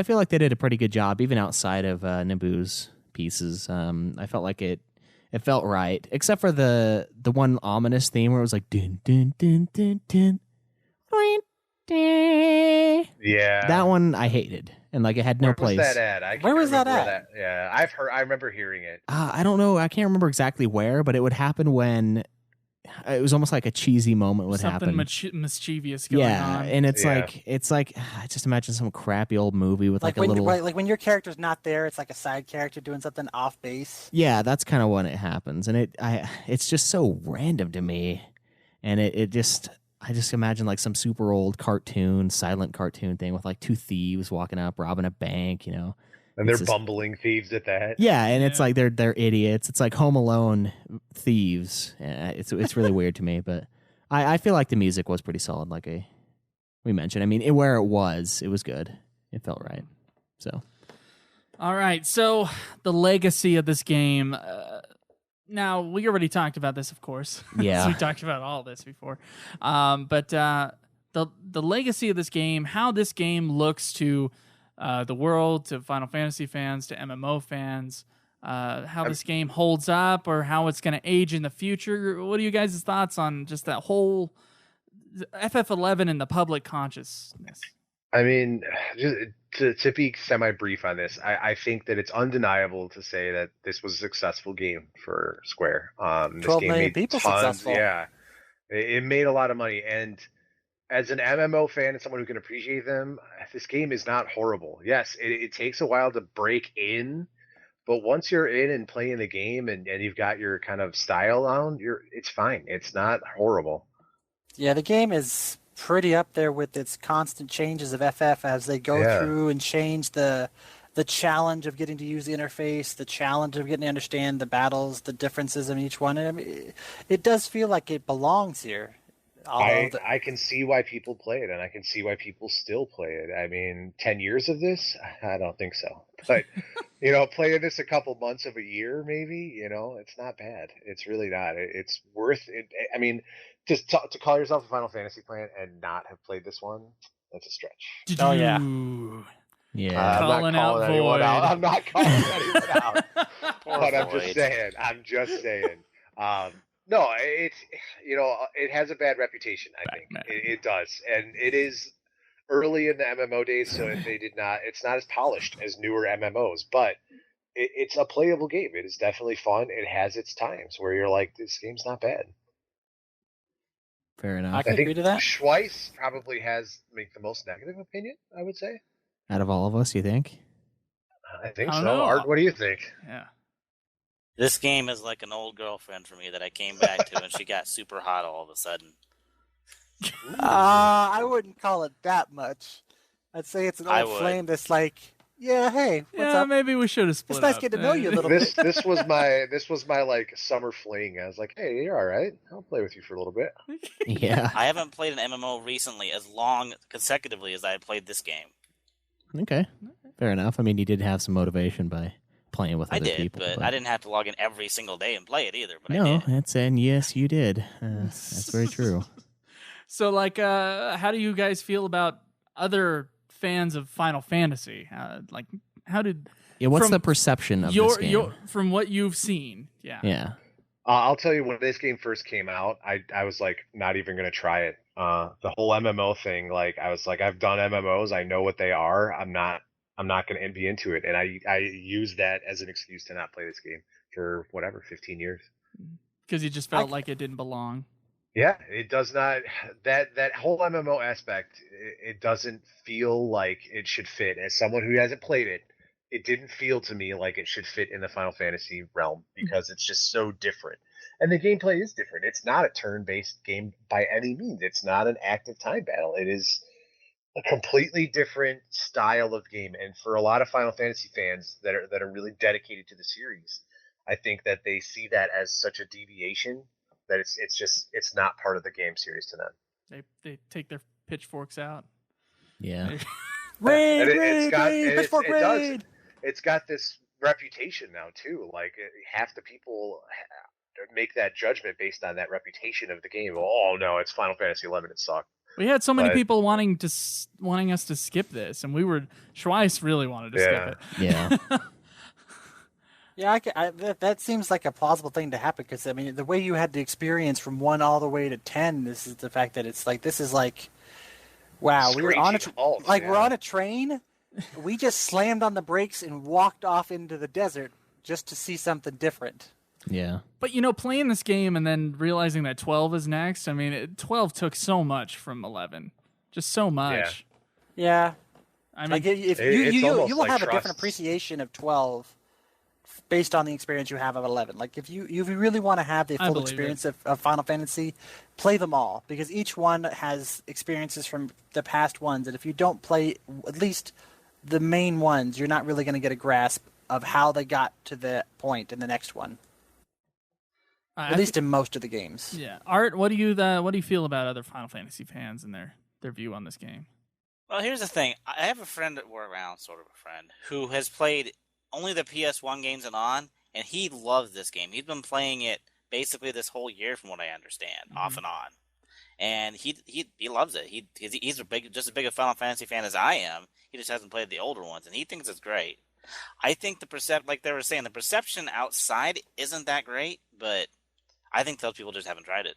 feel like they did a pretty good job even outside of Nobou's pieces. I felt like it felt right, except for the one ominous theme where it was like dun dun dun dun dun. Yeah. That one I hated, and like it had no Where place. was that at? I Where can't was that remember at? Yeah, I remember hearing it. I don't know. I can't remember exactly where, but it would happen when it was almost like a cheesy moment would Something happen. mischievous going Yeah, on. and it's Yeah. like just imagine some crappy old movie with like a when little. like when your character's not there, it's like a side character doing something off base. Yeah, that's kind of when it happens, and it's just so random to me, and I just imagine like some super old silent cartoon thing with like two thieves walking up, robbing a bank, you know. And they're It's just- bumbling thieves at that. Yeah, and it's Yeah. like they're idiots. It's like Home Alone thieves. It's really weird to me, but I feel like the music was pretty solid, like we mentioned. I mean, where it was good. It felt right. So, all right. So the legacy of this game. Now we already talked about this, of course. Yeah, we talked about all this before. But the legacy of this game, how this game looks to the world, to Final Fantasy fans, to MMO fans, how this game holds up, or how it's going to age in the future. What are you guys' thoughts on just that whole FF11 in the public consciousness? I mean, to be semi-brief on this, I think that it's undeniable to say that this was a successful game for Square. This 12 game million made people tons, successful. Yeah, it made a lot of money. And as an MMO fan and someone who can appreciate them, this game is not horrible. Yes, it takes a while to break in, but once you're in and playing the game and you've got your kind of style down, it's fine. It's not horrible. Yeah, the game is pretty up there with its constant changes of FF as they go through and change the challenge of getting to use the interface, the challenge of getting to understand the battles, the differences in each one. And I mean, it does feel like it belongs here. I can see why people play it, and I can see why people still play it. I mean, 10 years of this? I don't think so. But, playing this a couple months of a year, maybe, it's not bad. It's really not. It's worth it. I mean, just to call yourself a Final Fantasy fan and not have played this one, that's a stretch. Oh, yeah. Yeah. Calling out anyone Void. out. I'm not calling anyone out. But I'm just saying. No, it's it has a bad reputation. I think it does, and it is early in the MMO days, so it's not as polished as newer MMOs, but it's a playable game. It is definitely fun. It has its times where you're like, this game's not bad. Fair enough. I can agree to that. Schweiss probably has the most negative opinion, I would say. Out of all of us, you think? I think I so. don't know. Art, what do you think? Yeah. This game is like an old girlfriend for me that I came back to, and she got super hot all of a sudden. I wouldn't call it that much. I'd say it's an old flame that's like, yeah, hey, what's up? Maybe we should have split It's nice up. getting to know you a little bit. This was my like summer fling. I was like, hey, you're all right. I'll play with you for a little bit. Yeah. I haven't played an MMO recently as long consecutively as I played this game. Okay. Fair enough. I mean, you did have some motivation by playing with other people. But I didn't have to log in every single day and play it either. But no, I did. and yes, you did. That's very true. So, like, how do you guys feel about other fans of Final Fantasy? How did? Yeah, what's the perception of this game? From what you've seen? Yeah. Yeah. I'll tell you, when this game first came out, I was like, not even gonna try it. The whole MMO thing, like, I was like, I've done MMOs, I know what they are. I'm not gonna be into it, and I used that as an excuse to not play this game for 15 years. Because you just felt like it didn't belong. Yeah, it does not. That whole MMO aspect, it doesn't feel like it should fit. As someone who hasn't played it, it didn't feel to me like it should fit in the Final Fantasy realm because it's just so different. And the gameplay is different. It's not a turn-based game by any means. It's not an active time battle. It is a completely different style of game. And for a lot of Final Fantasy fans that are really dedicated to the series, I think that they see that as such a deviation that it's not part of the game series to them. They take their pitchforks out. Yeah. It's got this reputation now too. Like, half the people make that judgment based on that reputation of the game. Oh no, it's Final Fantasy XI. It sucked. We had so many people wanting us to skip this, and Schweiss really wanted to skip it. Yeah. Yeah, that seems like a plausible thing to happen because, I mean, the way you had the experience from 1 all the way to 10, this is the fact that it's like, this is like, wow, we're on a train. We just slammed on the brakes and walked off into the desert just to see something different. Yeah. But, playing this game and then realizing that 12 is next, I mean, 12 took so much from 11. Just so much. Yeah. I mean, like if you will have a different appreciation of 12 based on the experience you have of 11. Like, if you really want to have the full experience of Final Fantasy, play them all, because each one has experiences from the past ones, and if you don't play at least the main ones, you're not really going to get a grasp of how they got to the point in the next one. At least in most of the games. Yeah. Art, what do you feel about other Final Fantasy fans and their their view on this game. Well, here's the thing. I have a friend at work, around sort of a friend, who has played only the PS1 games and on, and he loves this game. He's been playing it basically this whole year, from what I understand, off and on. And he loves it. He's just as big a Final Fantasy fan as I am. He just hasn't played the older ones, and he thinks it's great. I think like they were saying, the perception outside isn't that great, but I think those people just haven't tried it.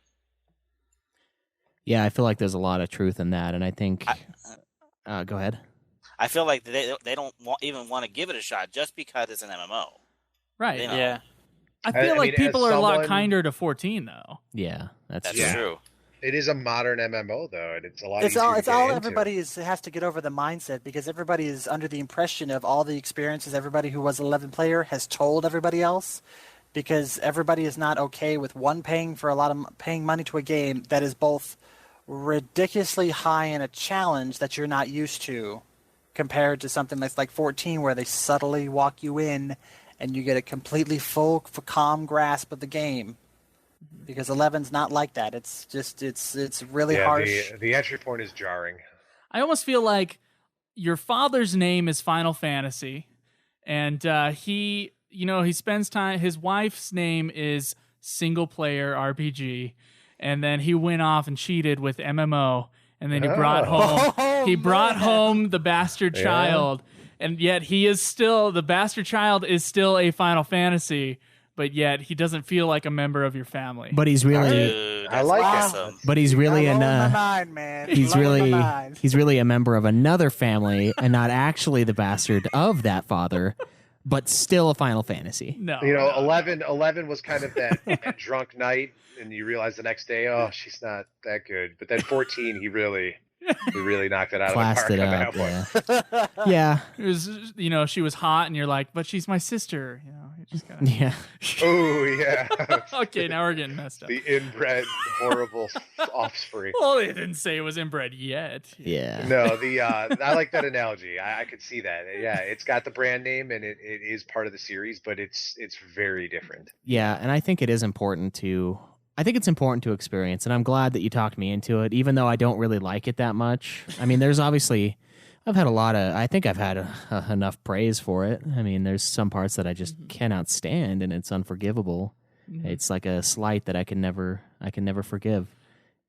Yeah, I feel like there's a lot of truth in that, and I think. Go ahead. I feel like they don't even want to give it a shot just because it's an MMO. Right. Yeah. I feel like people are a lot someone- kinder to 14, though. Yeah, that's That's true. true. It is a modern MMO though, and it's a lot. It's easier all. to It's get all. into. Everybody has to get over the mindset, because everybody is under the impression of all the experiences everybody who was an 11 player has told everybody else, because everybody is not okay with paying money to a game that is both ridiculously high in a challenge that you're not used to, compared to something that's like 14, where they subtly walk you in and you get a completely full, calm grasp of the game. Because 11's not like that. It's just it's really harsh. The entry point is jarring. I almost feel like your father's name is Final Fantasy, and he spends time. His wife's name is Single Player RPG, and then he went off and cheated with MMO, and then he brought home the bastard child, and yet the bastard child is still a Final Fantasy. But yet he doesn't feel like a member of your family. But he's really, Dude, I like awesome. but he's really I'm blowing my mind, man. he's Blowing my really, mind. he's really a member of another family and not actually the bastard of that father, but still a Final Fantasy. No, You know, no. 11 was kind of that drunk night, and you realize the next day, oh, she's not that good. But then 14, he really knocked it out Classed of the it park up. on that one. Yeah. It was, she was hot, and you're like, but she's my sister. You just gotta... Yeah. Oh yeah, Okay, now we're getting messed up. the inbred horrible offspring. Well, they didn't say it was inbred yet. Yeah. No, I like that analogy. I could see that. Yeah, it's got the brand name and it is part of the series, but it's very different. Yeah, and I think it is important to. I think it's important to experience, and I'm glad that you talked me into it, even though I don't really like it that much. I mean, there's obviously, I've had I think I've had enough praise for it. I mean, there's some parts that I just cannot stand, and it's unforgivable. Mm-hmm. It's like a slight that I can never forgive.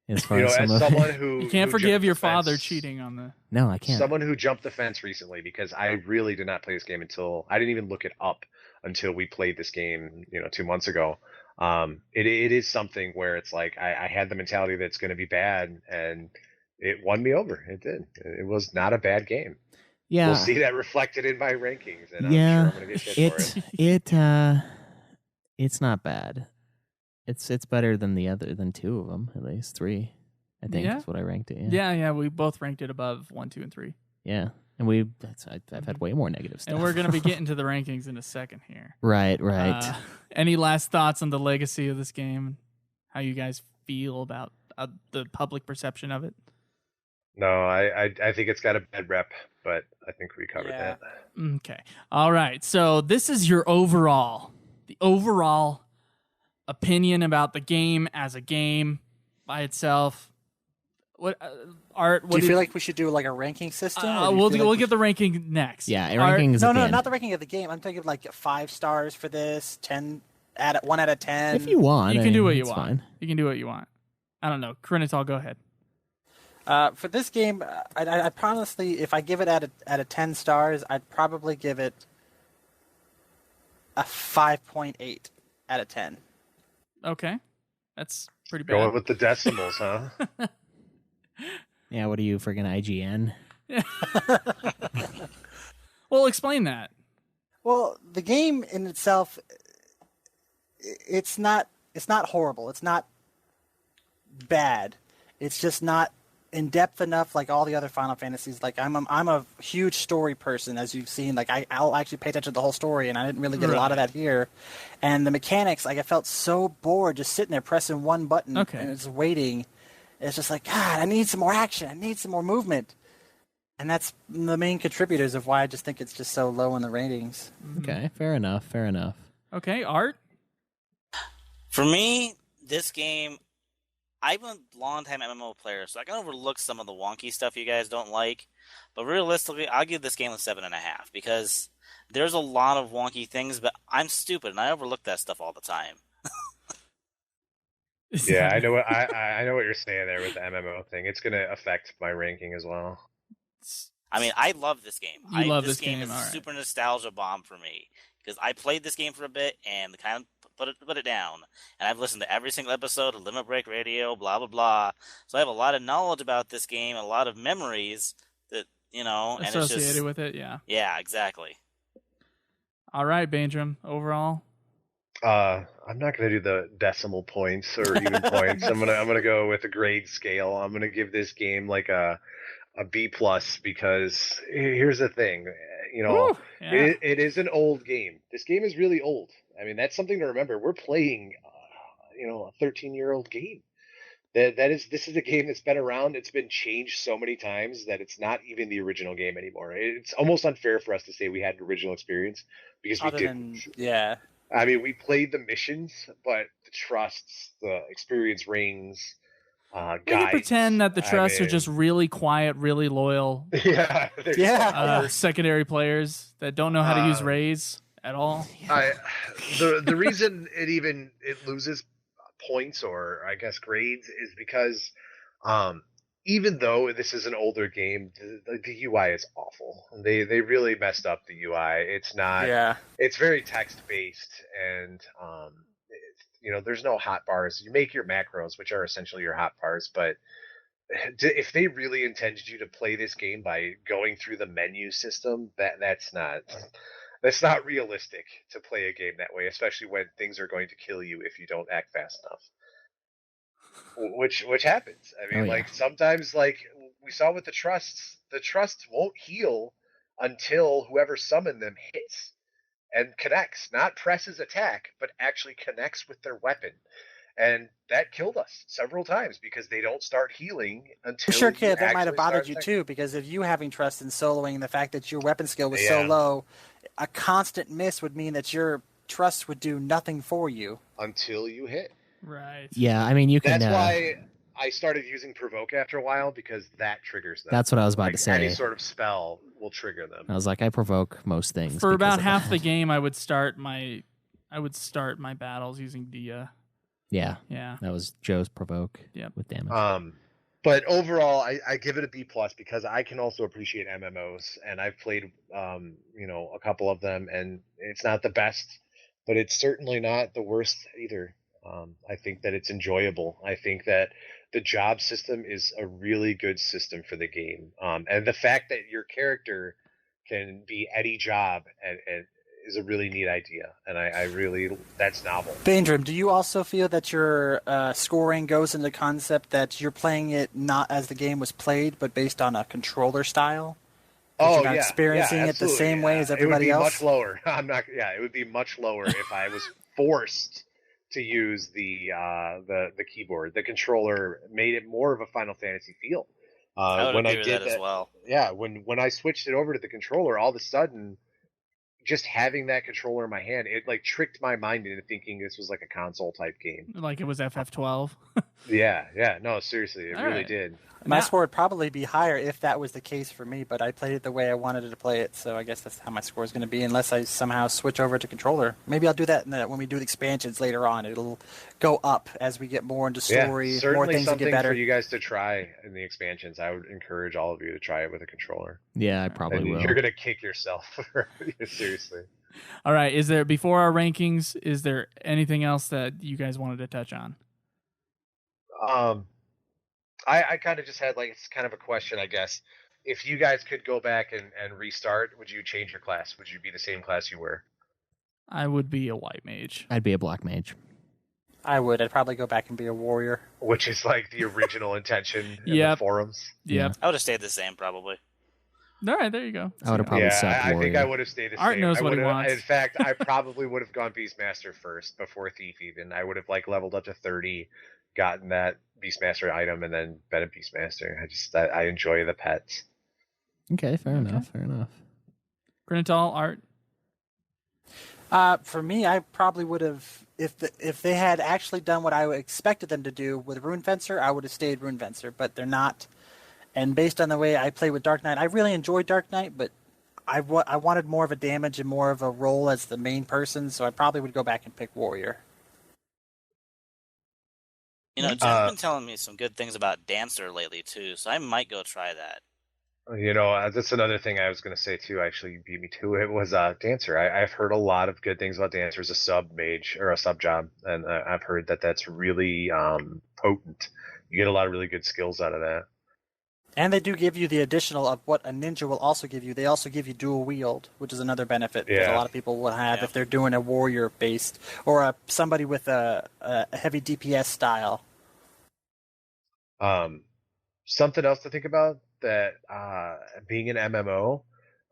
As far You know, as some as of someone who You can't who forgive jumped your the fence- father cheating on the... No, I can't. Someone who jumped the fence recently, because I really did not play this game until I didn't even look it up until we played this game, 2 months ago. It is something where it's like I had the mentality that it's going to be bad, and it won me over. It did. It was not a bad game. Yeah. We'll see that reflected in my rankings, and Yeah. I'm sure I'm going to get shit for it. It's not bad. It's better than than two of them, at least 3. I think Yeah? that's what I ranked it. Yeah. Yeah, we both ranked it above 1, 2, and 3. Yeah. And I've had way more negative stuff. And we're going to be getting to the rankings in a second here. Right. Any last thoughts on the legacy of this game? How you guys feel about the public perception of it? No, I think it's got a bad rep, but I think we covered that. Okay. All right. So this is the overall opinion about the game as a game by itself. What Art? Do you feel like we should do like a ranking system? or do you We'll feel like get the ranking next. Yeah, Art, ranking is No, at the no, end. not the ranking of the game. I'm thinking like 5 stars for this, 1 out of 10. If you want, You can do what you it's want. fine. You can do what you want. I don't know. Krinital, go ahead. For this game, I honestly, if I give it out of 10 stars, I'd probably give it a 5.8 out of 10. Okay. That's pretty bad. Going with the decimals, huh? Yeah, what are you, friggin' IGN? Well, explain that. Well, the game in itself, it's not horrible. It's not bad. It's just not in depth enough like all the other Final Fantasies. Like I'm a huge story person, as you've seen. Like I'll actually pay attention to the whole story, and I didn't really get a lot of that here. And the mechanics, like I felt so bored just sitting there pressing one button and it's waiting. It's just like, God, I need some more action. I need some more movement. And that's the main contributors of why I just think it's just so low in the ratings. Okay, fair enough. Okay, Art? For me, this game, I'm a long-time MMO player, so I can overlook some of the wonky stuff you guys don't like. But realistically, I'll give this game a 7.5 because there's a lot of wonky things, but I'm stupid and I overlook that stuff all the time. Yeah, I know what I know what you're saying there with the MMO thing. It's gonna affect my ranking as well. I mean, I love this game. You love this game is all a right. super nostalgia bomb for me because I played this game for a bit and kind of put it down. And I've listened to every single episode of Limit Break Radio, blah blah blah. So I have a lot of knowledge about this game, a lot of memories that and associated it's just, with it. Yeah. Yeah, exactly. All right, Banedrom. Overall, I'm not gonna do the decimal points or even points. I'm gonna go with a grade scale. I'm gonna give this game like a B plus because here's the thing, Woo, yeah. it is an old game. This game is really old. I mean, that's something to remember. We're playing, a 13-year-old game. This is a game that's been around. It's been changed so many times that it's not even the original game anymore. It's almost unfair for us to say we had an original experience because we didn't. Yeah. I mean, we played the missions, but the trusts, the experience rings, We can guides. pretend that the trusts are just really quiet, really loyal. Yeah. Secondary players that don't know how to use Raise at all. The reason it loses points or I guess grades is because even though this is an older game, the UI is awful. They really messed up the UI. It's not. Yeah. It's very text based, and there's no hotbars. You make your macros, which are essentially your hotbars, but if they really intended you to play this game by going through the menu system, that's not realistic to play a game that way, especially when things are going to kill you if you don't act fast enough. Which happens. I mean, sometimes, like we saw with the trusts won't heal until whoever summoned them hits and connects, not presses attack, but actually connects with their weapon. And that killed us several times because they don't start healing until. Sure, kid, that might have bothered you too, because of you having trust in soloing, the fact that your weapon skill was so low, a constant miss would mean that your trust would do nothing for you until you hit. Right. Yeah, I mean, you can. That's why I started using Provoke after a while, because that triggers them. That's what I was about to say. Any sort of spell will trigger them. I was like, I provoke most things. For about half the game, I would start my battles using Dia. Yeah. Yeah. That was Joe's provoke with damage. But overall, I give it a B plus because I can also appreciate MMOs, and I've played a couple of them, and it's not the best, but it's certainly not the worst either. I think that it's enjoyable. I think that the job system is a really good system for the game. And the fact that your character can be any job and is a really neat idea. And I really, that's novel. Banedrom, do you also feel that your scoring goes into the concept that you're playing it not as the game was played, but based on a controller style? You're not experiencing it the same way as everybody else? It would be much lower. It would be much lower if I was forced to use the keyboard. The controller made it more of a Final Fantasy feel. I would agree with that as well. Yeah, when I switched it over to the controller, all of a sudden, just having that controller in my hand, it like tricked my mind into thinking this was like a console type game. Like it was FF12. Yeah. No, seriously, it really did. My score would probably be higher if that was the case for me, but I played it the way I wanted to play it, so I guess that's how my score is going to be, unless I somehow switch over to controller. Maybe I'll do that when we do the expansions later on. It'll go up as we get more into story, more things to get better. For you guys to try in the expansions. I would encourage all of you to try it with a controller. Yeah, I probably will. You're going to kick yourself. Seriously. All right. Before our rankings, is there anything else that you guys wanted to touch on? I kind of just had it's kind of a question, I guess. If you guys could go back and restart, would you change your class? Would you be the same class you were? I would be a white mage. I'd be a black mage. I would. I'd probably go back and be a warrior. Which is like the original intention in the forums. Yep. I would have stayed the same, probably. All right, there you go. I would have probably subbed I think I would have stayed the same. Art knows what he wants. In fact, I probably would have gone Beastmaster first before Thief even. I would have leveled up to 30, gotten that Beastmaster item, and then been a Beastmaster. I enjoy the pets. Okay, fair enough. Krinital, Art? For me, I probably would have if they had actually done what I expected them to do with Rune Fencer, I would have stayed Rune Fencer, but they're not. And based on the way I play with Dark Knight, I really enjoyed Dark Knight, but I wanted more of a damage and more of a role as the main person, so I probably would go back and pick Warrior. You know, Jen's been telling me some good things about Dancer lately too, so I might go try that. You know, that's another thing I was going to say too. Actually, you beat me to it. Was Dancer. I've heard a lot of good things about Dancer as a sub mage or a sub job, and I've heard that that's really potent. You get a lot of really good skills out of that. And they do give you the additional of what a ninja will also give you. They also give you dual wield, which is another benefit that a lot of people will have if they're doing a warrior based or somebody with a heavy DPS style. Something else to think about that being an MMO,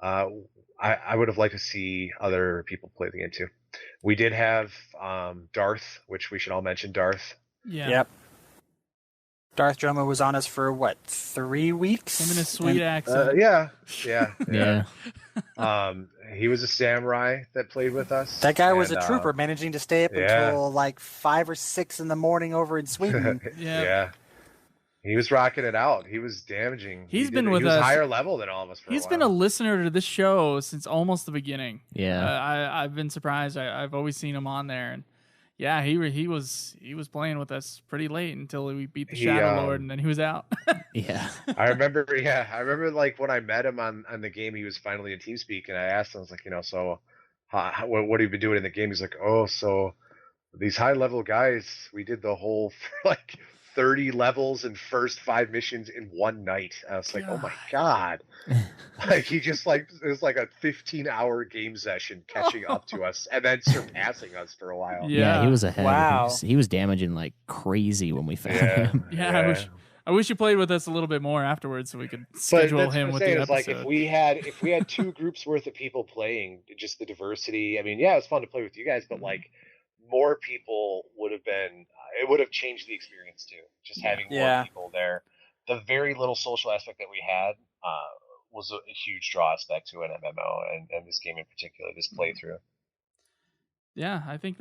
I would have liked to see other people play the game too. We did have Darth, which we should all mention. Darth. Yeah. Yep. Darth Jommu was on us for, 3 weeks? Him and his sweet accent. Yeah. He was a samurai that played with us. That guy was a trooper, managing to stay up until 5 or 6 in the morning over in Sweden. Yeah. He was rocking it out. He was damaging. He's been with us. He was higher level than all of us for a while. He's been a listener to this show since almost the beginning. Yeah. I've been surprised. I've always seen him on there, and yeah, he was playing with us pretty late until we beat the Shadow Lord, and then he was out. Yeah. I remember when I met him on the game, he was finally in TeamSpeak, and I asked him, I was like, so what have you been doing in the game? He's like, so these high level guys, we did the whole 30 levels and first 5 missions in one night. I was like, oh my God. He just it was like a 15-hour game session catching up to us and then surpassing us for a while. Yeah, he was ahead. Wow. He was damaging like crazy when we found him. Yeah. I wish you played with us a little bit more afterwards so we could schedule him with the episode. If we had 2 groups worth of people playing, just the diversity. I mean, yeah, it was fun to play with you guys, but more people would have been. It would have changed the experience too. Just having more people there. The very little social aspect that we had was a huge draw aspect to an MMO, and this game in particular, this playthrough. Yeah, I think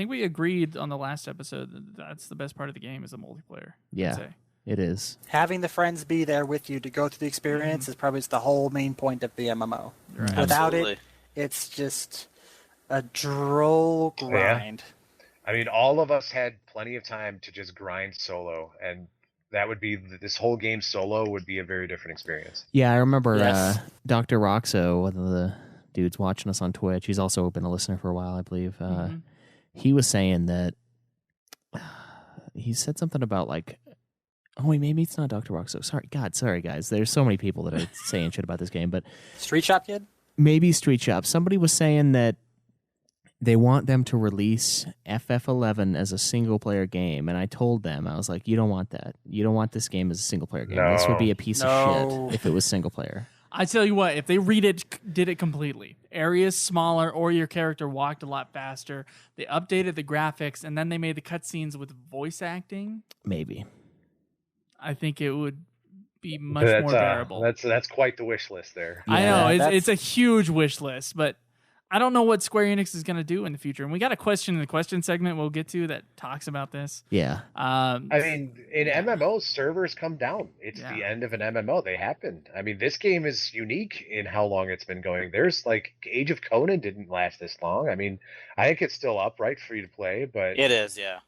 we agreed on the last episode that's the best part of the game is the multiplayer. Yeah, it is. Having the friends be there with you to go through the experience is probably the whole main point of the MMO. Right. Without it, it's just a droll grind. Yeah. I mean, all of us had plenty of time to just grind solo, and that would be this whole game solo would be a very different experience. Yeah, I remember Dr. Roxo, one of the dudes watching us on Twitch. He's also been a listener for a while, I believe. He was saying that he said something about maybe it's not Dr. Roxo. Sorry guys. There's so many people that are saying shit about this game, but Street Shop Kid? Maybe Street Shop. Somebody was saying that they want them to release FF11 as a single-player game, and I told them, I was like, you don't want that. You don't want this game as a single-player game. No. This would be a piece of shit if it was single-player. I tell you what, if they did it completely, areas smaller or your character walked a lot faster, they updated the graphics, and then they made the cutscenes with voice acting, maybe. I think it would be much more bearable. That's quite the wish list there. I know, it's a huge wish list, but I don't know what Square Enix is going to do in the future. And we got a question in the question segment we'll get to that talks about this. Yeah. I mean, in MMOs, servers come down. It's the end of an MMO. They happen. I mean, this game is unique in how long it's been going. There's Age of Conan didn't last this long. I mean, I think it's still up, right, free to play, but it is, yeah.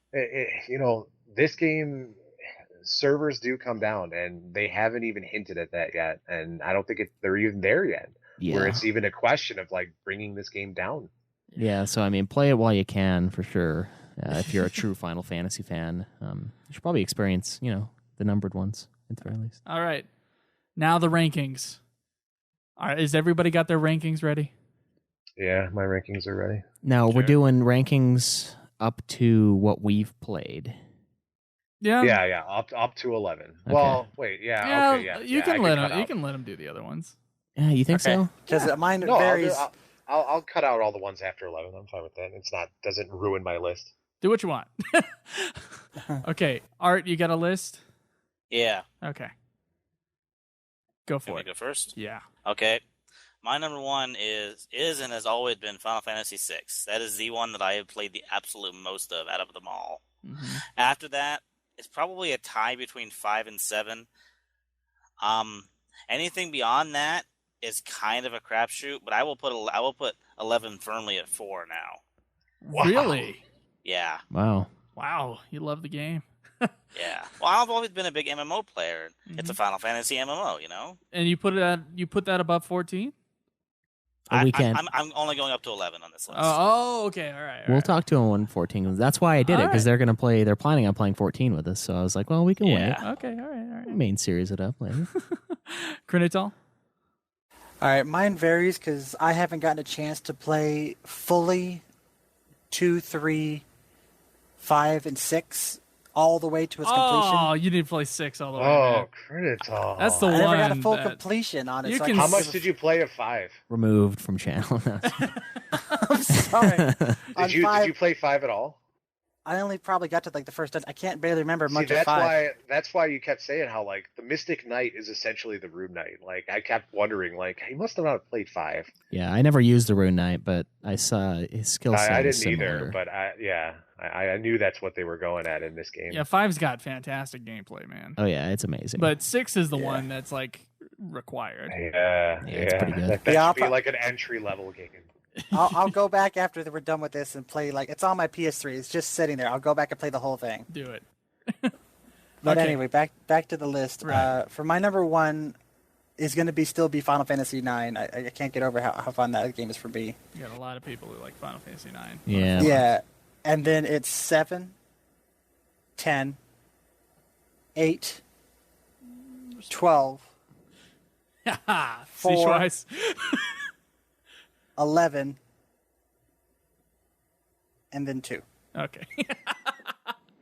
This game, servers do come down, and they haven't even hinted at that yet. And I don't think they're even there yet. Yeah. Where it's even a question of bringing this game down. Yeah, so I mean, play it while you can for sure. If you're a true Final Fantasy fan, you should probably experience, the numbered ones at the very least. All right, now the rankings. All right, is everybody got their rankings ready? Yeah, my rankings are ready. Now we're doing rankings up to what we've played. Yeah, up to 11. Okay. Well, wait, You can let them do the other ones. Yeah, you think so? Because mine varies. I'll cut out all the ones after 11. I'm fine with that. Doesn't ruin my list. Do what you want. Okay, Art, you got a list? Yeah. Okay. Go for Can it. we go first? Yeah. Okay. My number one is and has always been Final Fantasy VI. That is the one that I have played the absolute most of out of them all. Mm-hmm. After that, it's probably a tie between 5 and 7. Anything beyond that is kind of a crapshoot, but I will put 11 firmly at 4 now. Wow. Really? Yeah. Wow. Wow, you love the game. Yeah. Well, I've always been a big MMO player. Mm-hmm. It's a Final Fantasy MMO, you know. And you put that above 14? We can't. I'm only going up to 11 on this list. Oh, okay. All right. We'll talk to him when 14. That's why I did it, because they're planning on playing 14 with us. So I was like, well, we can wait. Okay. All right. Main series it up later. Krinital? All right, mine varies because I haven't gotten a chance to play fully 2, 3, 5, and 6 all the way to its completion. Oh, you didn't play 6 all the way. Oh, Krinital. That's the I one. never got a full completion on it. You So can How much did you play of 5? Removed from channel. I'm sorry. Did you play 5 at all? I only probably got to like the first. I can't barely remember much See, of 5. that's why you kept saying how like the Mystic Knight is essentially the Rune Knight. Like I kept wondering, like he must have not played 5. Yeah, I never used the Rune Knight, but I saw his skill set. I didn't similar. either, but I knew that's what they were going at in this game. Yeah, 5's got fantastic gameplay, man. Oh yeah, it's amazing. But 6 is the one that's like required. Yeah, it's pretty good. That should be like an entry level game. I'll go back after we're done with this and play it's on my PS3. It's just sitting there. I'll go back and play the whole thing. Do it. But Okay. anyway, back to the list. Right. For my number one is going to still be Final Fantasy IX. I can't get over how fun that game is for me. You got a lot of people who like Final Fantasy IX. Yeah. Yeah. And then it's 7, 10, 8, 12, Haha. 4. Schweiss. 11, and then 2. Okay.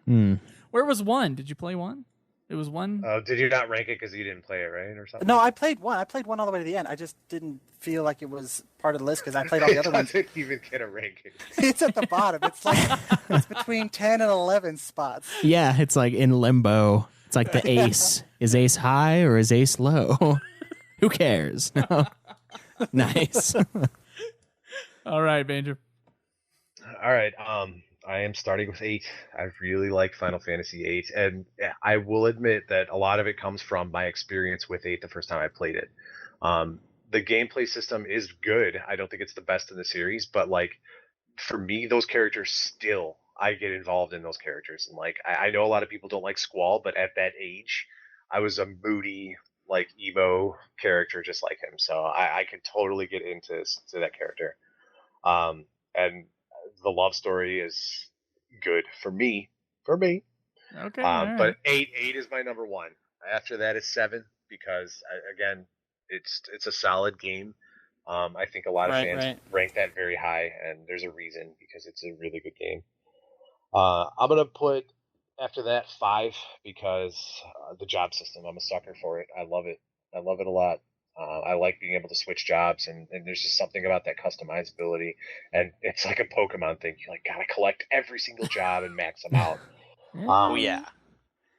Hmm. Where was 1? Did you play 1? It was 1. Did you not rank it because you didn't play it, right, or something? No, I played 1. I played 1 all the way to the end. I just didn't feel like it was part of the list because I played all the other ones. It doesn't even get a ranking. It's at the bottom. It's like it's between 10 and 11 spots. Yeah, it's like in limbo. It's like the ace. Is ace high or is ace low? Who cares? Nice. All right, Banjo. All right. I am starting with 8. I really like Final Fantasy 8, and I will admit that a lot of it comes from my experience with 8 the first time I played it. The gameplay system is good. I don't think it's the best in the series, but like for me, those characters still, I get involved in those characters, and like I know a lot of people don't like Squall, but at that age, I was a moody, like emo character just like him, so I could totally get into that character. And the love story is good for me. Okay. But 8 is my number 1. After that is 7 because again, it's a solid game. I think a lot of fans rank that very high, and there's a reason because it's a really good game. I'm gonna put after that 5 because the job system. I'm a sucker for it. I love it. I love it a lot. I like being able to switch jobs, and there's just something about that customizability. And it's like a Pokemon thing. You like gotta collect every single job and max them out. Oh yeah.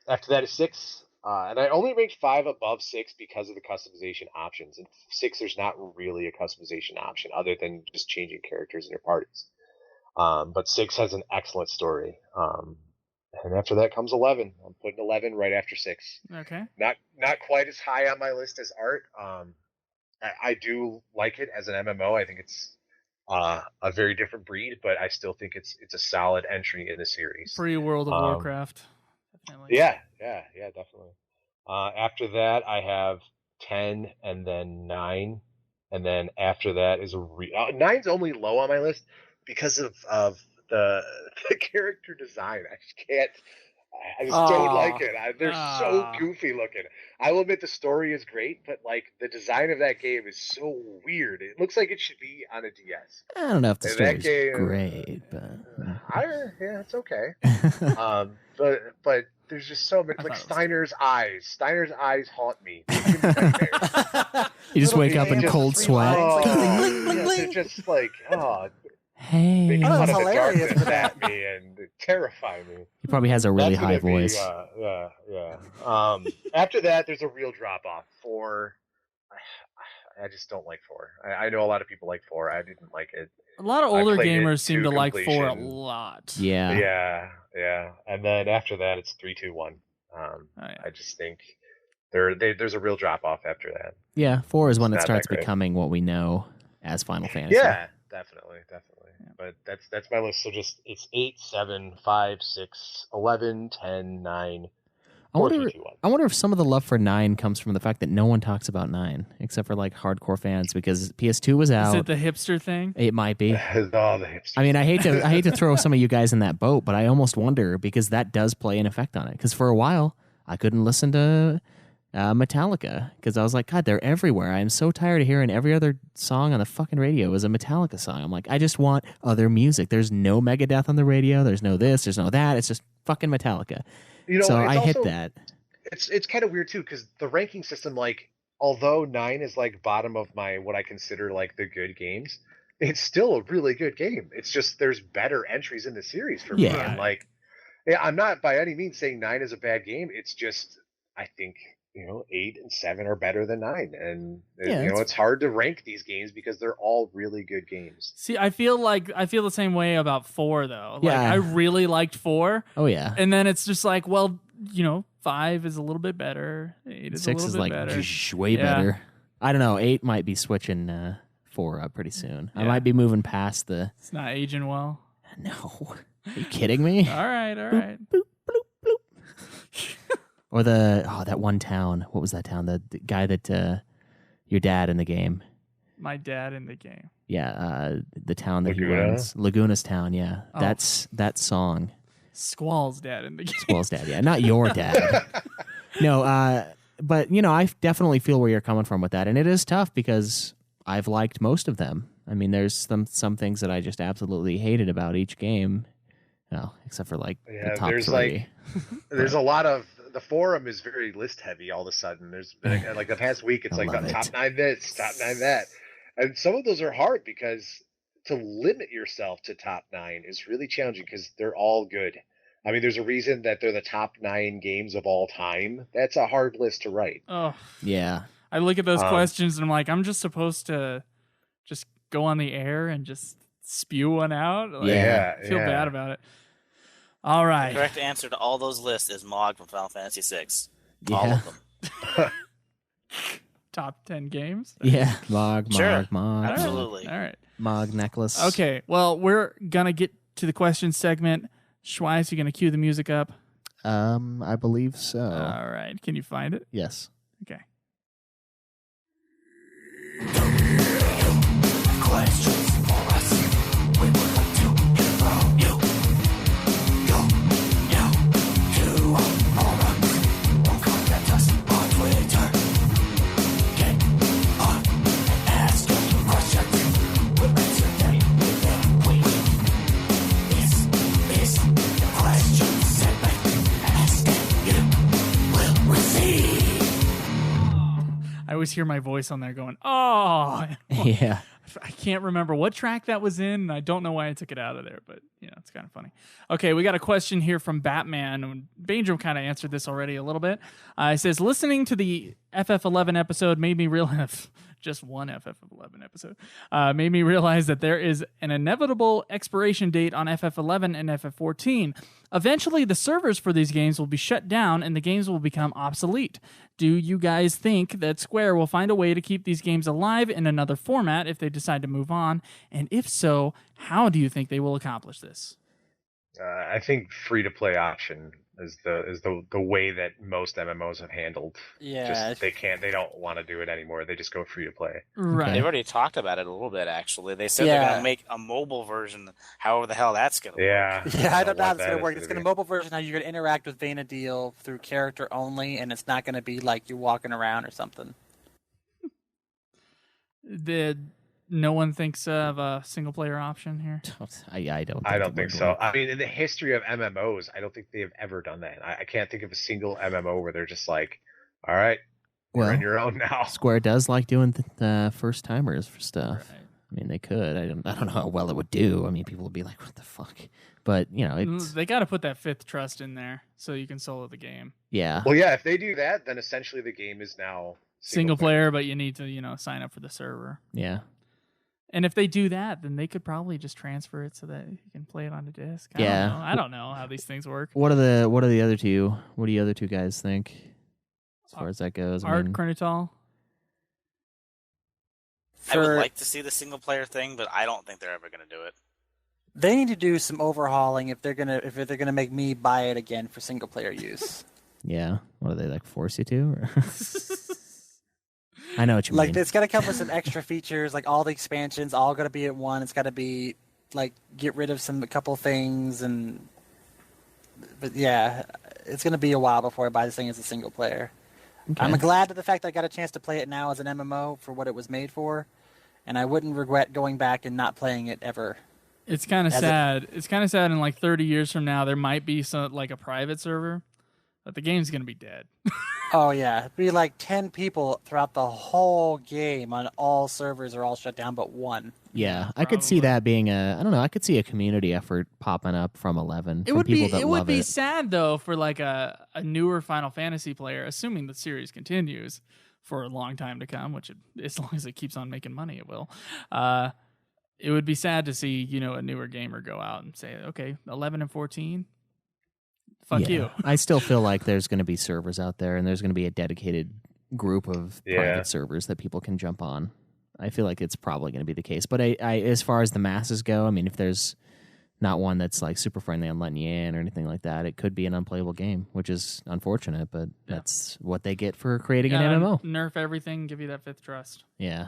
After that is 6, and I only ranked 5 above 6 because of the customization options. In 6, there's not really a customization option other than just changing characters in your parties. But 6 has an excellent story. And after that comes 11. I'm putting 11 right after 6. Okay. Not quite as high on my list as Art. I do like it as an MMO. I think it's a very different breed, but I still think it's a solid entry in the series. Free World of Warcraft. Definitely. Yeah, definitely. After that, I have 10 and then 9. And then after that is 9's only low on my list because of the character design. I just can't. I just don't like it. They're so goofy looking. I will admit the story is great, but like the design of that game is so weird. It looks like it should be on a DS. I don't know if the story is game, great, but yeah, it's okay. But there's just so much like Steiner's eyes. Steiner's eyes haunt me. You just wake up in cold sweat. They're just like Hey. making fun of the hilarious. darkness at me and terrify me. He probably has a really That's gonna high voice. Yeah. After that, there's a real drop off for. I just don't like 4. I know a lot of people like 4. I didn't like it. A lot of I older played it gamers seem to like 4 a completion. lot. Yeah. Yeah. And then after that, it's 3, 2, 1. Oh, yeah. I just think there's a real drop off after that. Yeah, 4 is when It's it not starts that great. becoming what we know as Final Fantasy. Yeah, definitely. But that's my list. So just it's 8, 7, 5, 6, 11, 10, 9, 4, 3, 2, 1. I wonder if some of the love for 9 comes from the fact that no one talks about 9 except for like hardcore fans because PS2 was out. Is it the hipster thing? It might be. The hipsters. I mean, I hate to throw some of you guys in that boat, but I almost wonder because that does play an effect on it. Because for a while, I couldn't listen to Metallica because I was like, God, they're everywhere. I am so tired of hearing every other song on the fucking radio is a Metallica song. I'm like, I just want other music. There's no Megadeth on the radio. There's no this. There's no that. It's just fucking Metallica. So I hit that. It's kind of weird too because the ranking system, like, although 9 is like bottom of my what I consider like the good games, it's still a really good game. It's just there's better entries in the series for me. Yeah. And like, yeah, I'm not by any means saying 9 is a bad game. It's just I think 8 and 7 are better than 9, and it's hard to rank these games because they're all really good games. See, I feel the same way about 4 though. Like, Yeah. I really liked 4. Oh yeah. And then it's just like, well, 5 is a little bit better. 8 is 6 a is little bit like better. way better. I don't know. 8 might be switching 4 up pretty soon. I might be moving past the. It's not aging well. No, are you kidding me? All right. Or that one town. What was that town? The guy that your dad in the game. My dad in the game. Yeah, the town that Laguna? he runs. Laguna's town, yeah. Oh. That's that song. Squall's dad in the game. Squall's dad, yeah. Not your dad. No, but I definitely feel where you're coming from with that. And it is tough because I've liked most of them. I mean, there's some things that I just absolutely hated about each game. Except for like the top there's 3. There's a lot of the forum is very list heavy all of a sudden. There's like the past week, it's I like love the it. top 9 this, top 9 that. And some of those are hard because to limit yourself to top 9 is really challenging because they're all good. I mean, there's a reason that they're the top 9 games of all time. That's a hard list to write. Oh, Yeah. I look at those questions and I'm like, I'm just supposed to just go on the air and just spew one out. Like, I feel bad about it. All right. The correct answer to all those lists is Mog from Final Fantasy VI. Yeah. All of them. Top 10 games? Yeah. Mog. Absolutely. All right. Mog necklace. Okay. Well, we're going to get to the question segment. Schweiss, you going to cue the music up? I believe so. All right. Can you find it? Yes. Okay. Questions for us. We would like to hear from you. To our forums or contact us on Twitter. Get on and ask your questions. We'll answer them within a week. This is the question segment. Ask and you will receive. I always hear my voice on there going, oh. Yeah. I can't remember what track that was in, and I don't know why I took it out of there, but it's kind of funny. Okay, we got a question here from Batman. Banedrom kind of answered this already a little bit. It says, listening to the FF11 episode made me realize, just one FF11 episode, made me realize that there is an inevitable expiration date on FF11 and FF14. Eventually, the servers for these games will be shut down and the games will become obsolete. Do you guys think that Square will find a way to keep these games alive in another format if they decide to move on? And if so, how do you think they will accomplish this? I think free-to-play option is the way that most MMOs have handled. Yeah. They don't want to do it anymore. They just go free-to-play. Right. They've already talked about it a little bit, actually. They said they're going to make a mobile version, however the hell that's going to work. Yeah, I don't know how it's that going to is work. It's going to mobile version how you're going to interact with Vanadil through character only, and it's not going to be like you're walking around or something. No one thinks of a single player option here. I don't. I don't think so. I mean, in the history of MMOs, I don't think they have ever done that. I can't think of a single MMO where they're just like, all right, you're on your own now. Square does like doing the first timers for stuff. Right. I mean, they could. I don't know how well it would do. I mean, people would be like, "What the fuck?" But it's They got to put that fifth trust in there so you can solo the game. yeah. Well, yeah, if they do that, then essentially the game is now single player, but you need to sign up for the server. Yeah. And if they do that, then they could probably just transfer it so that you can play it on a disc. I don't know how these things work. What are the other two? What do you other two guys think as far as that goes? Art Krinital. I would like to see the single player thing, but I don't think they're ever going to do it. They need to do some overhauling if they're gonna make me buy it again for single player use. Yeah. What do they like force you to? Or? I know what you mean. Like it's got to come with some extra features, like all the expansions, all got to be at one. It's got to be like get rid of a couple things, but yeah, it's gonna be a while before I buy this thing as a single player. Okay. I'm glad to the fact that I got a chance to play it now as an MMO for what it was made for, and I wouldn't regret going back and not playing it ever. It's kind of sad. It's kind of sad. In like 30 years from now, there might be like a private server, but the game's gonna be dead. Oh yeah, it'd be like 10 people throughout the whole game on all servers are all shut down but one. Yeah, I could see that being I could see a community effort popping up from 11. It would be sad though for like a newer Final Fantasy player, assuming the series continues for a long time to come, which as long as it keeps on making money, it will. It would be sad to see a newer gamer go out and say, okay, 11 and 14. Fuck you. I still feel like there's going to be servers out there, and there's going to be a dedicated group of private servers that people can jump on. I feel like it's probably going to be the case. But I, as far as the masses go, I mean, if there's not one that's like super friendly on letting you in or anything like that, it could be an unplayable game, which is unfortunate, but that's what they get for creating an MMO. Nerf everything, give you that fifth trust. Yeah.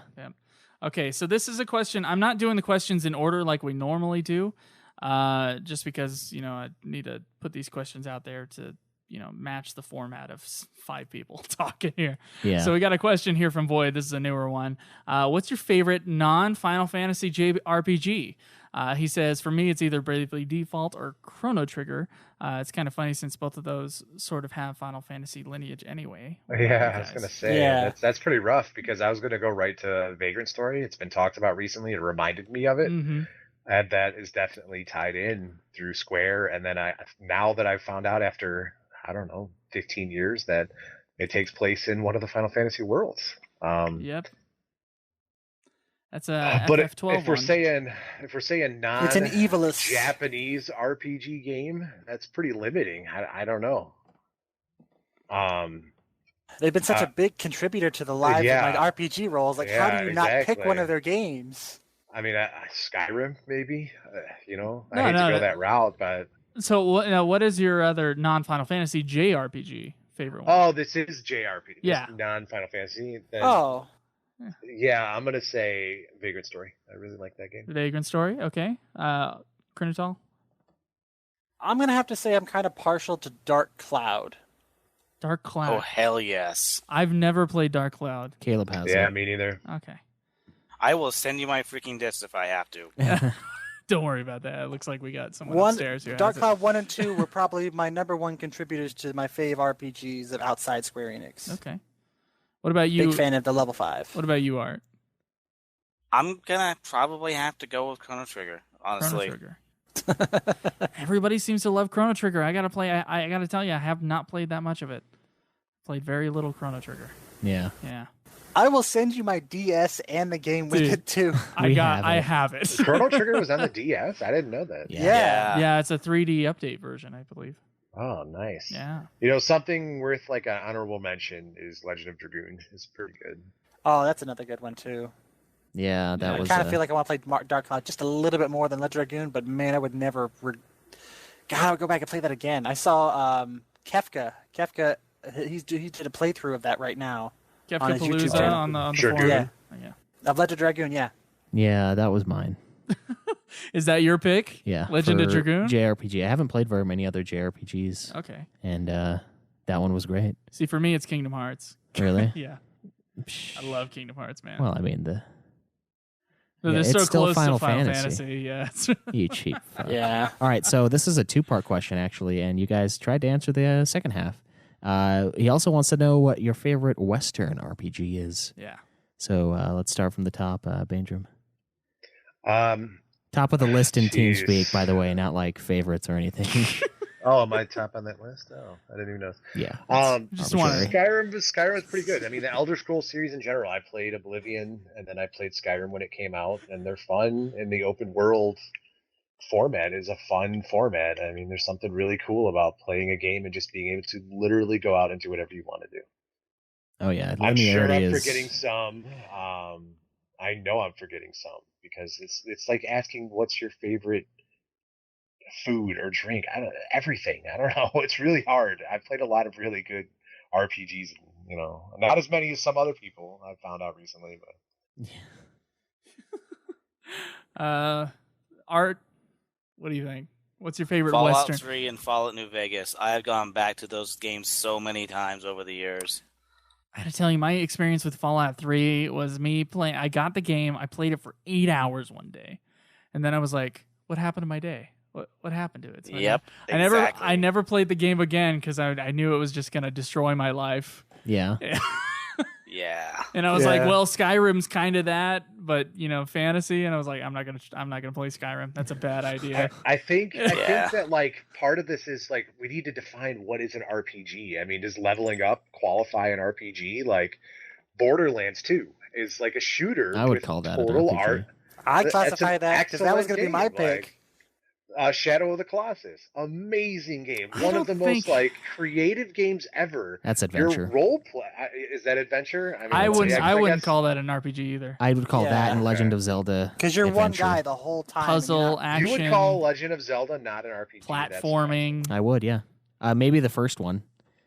Okay, so this is a question. I'm not doing the questions in order like we normally do. Just because I need to put these questions out there to match the format of 5 people talking here. Yeah. So we got a question here from Void. This is a newer one. What's your favorite non-Final Fantasy JRPG? He says, for me, it's either Bravely Default or Chrono Trigger. It's kind of funny since both of those sort of have Final Fantasy lineage anyway. Yeah, I was going to say, that's pretty rough because I was going to go right to Vagrant Story. It's been talked about recently. It reminded me of it. Mm-hmm. And that is definitely tied in through Square. And then now that I've found out after, 15 years that it takes place in one of the Final Fantasy worlds. Yep. That's a but FF12 if we're saying non it's an evilist Japanese RPG game, that's pretty limiting. I don't know. They've been such a big contributor to the lives of like RPG roles. Like, how do you not pick one of their games? I mean, Skyrim, maybe. I hate to go that route, but so what is your other non-Final Fantasy JRPG favorite one? Oh, this is JRPG. Yeah, non-Final Fantasy. Yeah, I'm gonna say Vagrant Story. I really like that game. Vagrant Story, okay. Krinital? I'm gonna have to say I'm kind of partial to Dark Cloud. Dark Cloud. Oh hell yes! I've never played Dark Cloud. Caleb has. Yeah, me neither. Okay. I will send you my freaking disc if I have to. Don't worry about that. It looks like we got someone upstairs who Dark has Cloud 1 and 2 were probably my number one contributors to my fave RPGs of outside Square Enix. Okay. What about you? Big fan of the level 5. What about you, Art? I'm gonna probably have to go with Chrono Trigger, honestly. Chrono Trigger. Everybody seems to love Chrono Trigger. I gotta play. I gotta tell you, I have not played that much of it. Played very little Chrono Trigger. Yeah. I will send you my DS and the game with it too. I have it. Chrono Trigger was on the DS. I didn't know that. Yeah. It's a 3D update version, I believe. Oh, nice. Yeah. Something worth like an honorable mention is Legend of Dragoon. It's pretty good. Oh, that's another good one too. Yeah, that was. I kind of feel like I want to play Dark Cloud just a little bit more than Legend of Dragoon, but man, I would never. God, I would go back and play that again. I saw Kefka. Kefka, he did a playthrough of that right now. Kefka Palooza on the forum. Yeah. Of Legend of Dragoon, yeah. Yeah, that was mine. Is that your pick? Yeah. Legend of Dragoon? JRPG. I haven't played very many other JRPGs. Okay. And that one was great. See, for me, it's Kingdom Hearts. Really? Yeah. I love Kingdom Hearts, man. Well, I mean, they're it's so still close Final to Final Fantasy. Yeah. You cheap fuck. Yeah. All right, so this is a 2-part question, actually, and you guys tried to answer the second half. He also wants to know what your favorite Western RPG is. Yeah. So let's start from the top, Banedrom. Top of the list in TeamSpeak, by the way, not like favorites or anything. Oh, am I top on that list? Oh, I didn't even know. Yeah. Just wanted- Skyrim was pretty good. I mean, the Elder Scrolls series in general. I played Oblivion, and then I played Skyrim when it came out, and they're fun. And the open world format is a fun format. I mean, there's something really cool about playing a game and just being able to literally go out and do whatever you want to do. Oh yeah, I'm sure linearity I'm is. forgetting some. I know I'm forgetting some because it's like asking what's your favorite food or drink. Everything. I don't know. It's really hard. I've played a lot of really good RPGs. You know, not as many as some other people I've found out recently, but. Art, what do you think? What's your favorite Fallout Western? 3 and Fallout New Vegas. I have gone back to those games so many times over the years. I gotta tell you, my experience with Fallout 3 was me playing. I got the game, I played it for 8 hours one day, and then I was like, "What happened to my day? What happened to it?" So Yep, I never played the game again because I knew it was just gonna destroy my life. Yeah. Yeah. And I was like, well, Skyrim's kind of that, but fantasy. And I was like, I'm not gonna play Skyrim. That's a bad idea. I think that like part of this is like we need to define what is an RPG. I mean, does leveling up qualify an RPG? Like Borderlands 2 is like a shooter. I would with call that an total RPG. art. I classify that because that was going to be my pick. Shadow of the Colossus, amazing game, one of the most like creative games ever. That's adventure. Your role play is that adventure? I wouldn't guess, call that an RPG either. I would call that in Legend of Zelda. Because you're adventure. one guy the whole time. Puzzle, action. You would call Legend of Zelda not an RPG. Platforming. I would, yeah. Maybe the first one.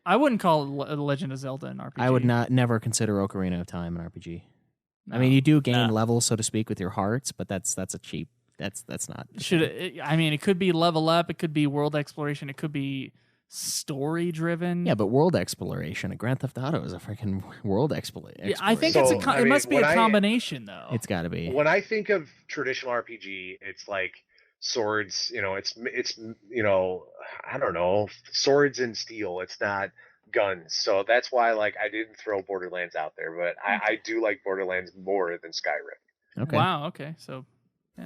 I wouldn't call Legend of Zelda an RPG. I would never consider Ocarina of Time an RPG. No. I mean, you do gain levels, so to speak, with your hearts, but that's a cheap. That's not. It could be level up. It could be world exploration. It could be story driven. Yeah, but world exploration. A Grand Theft Auto is a freaking world exploration. Yeah, I think it must be a combination, though. It's got to be. When I think of traditional RPG, it's like swords. It's I don't know, swords and steel. It's not guns. So that's why I didn't throw Borderlands out there, but I do like Borderlands more than Skyrim. Okay. Wow. Okay. So.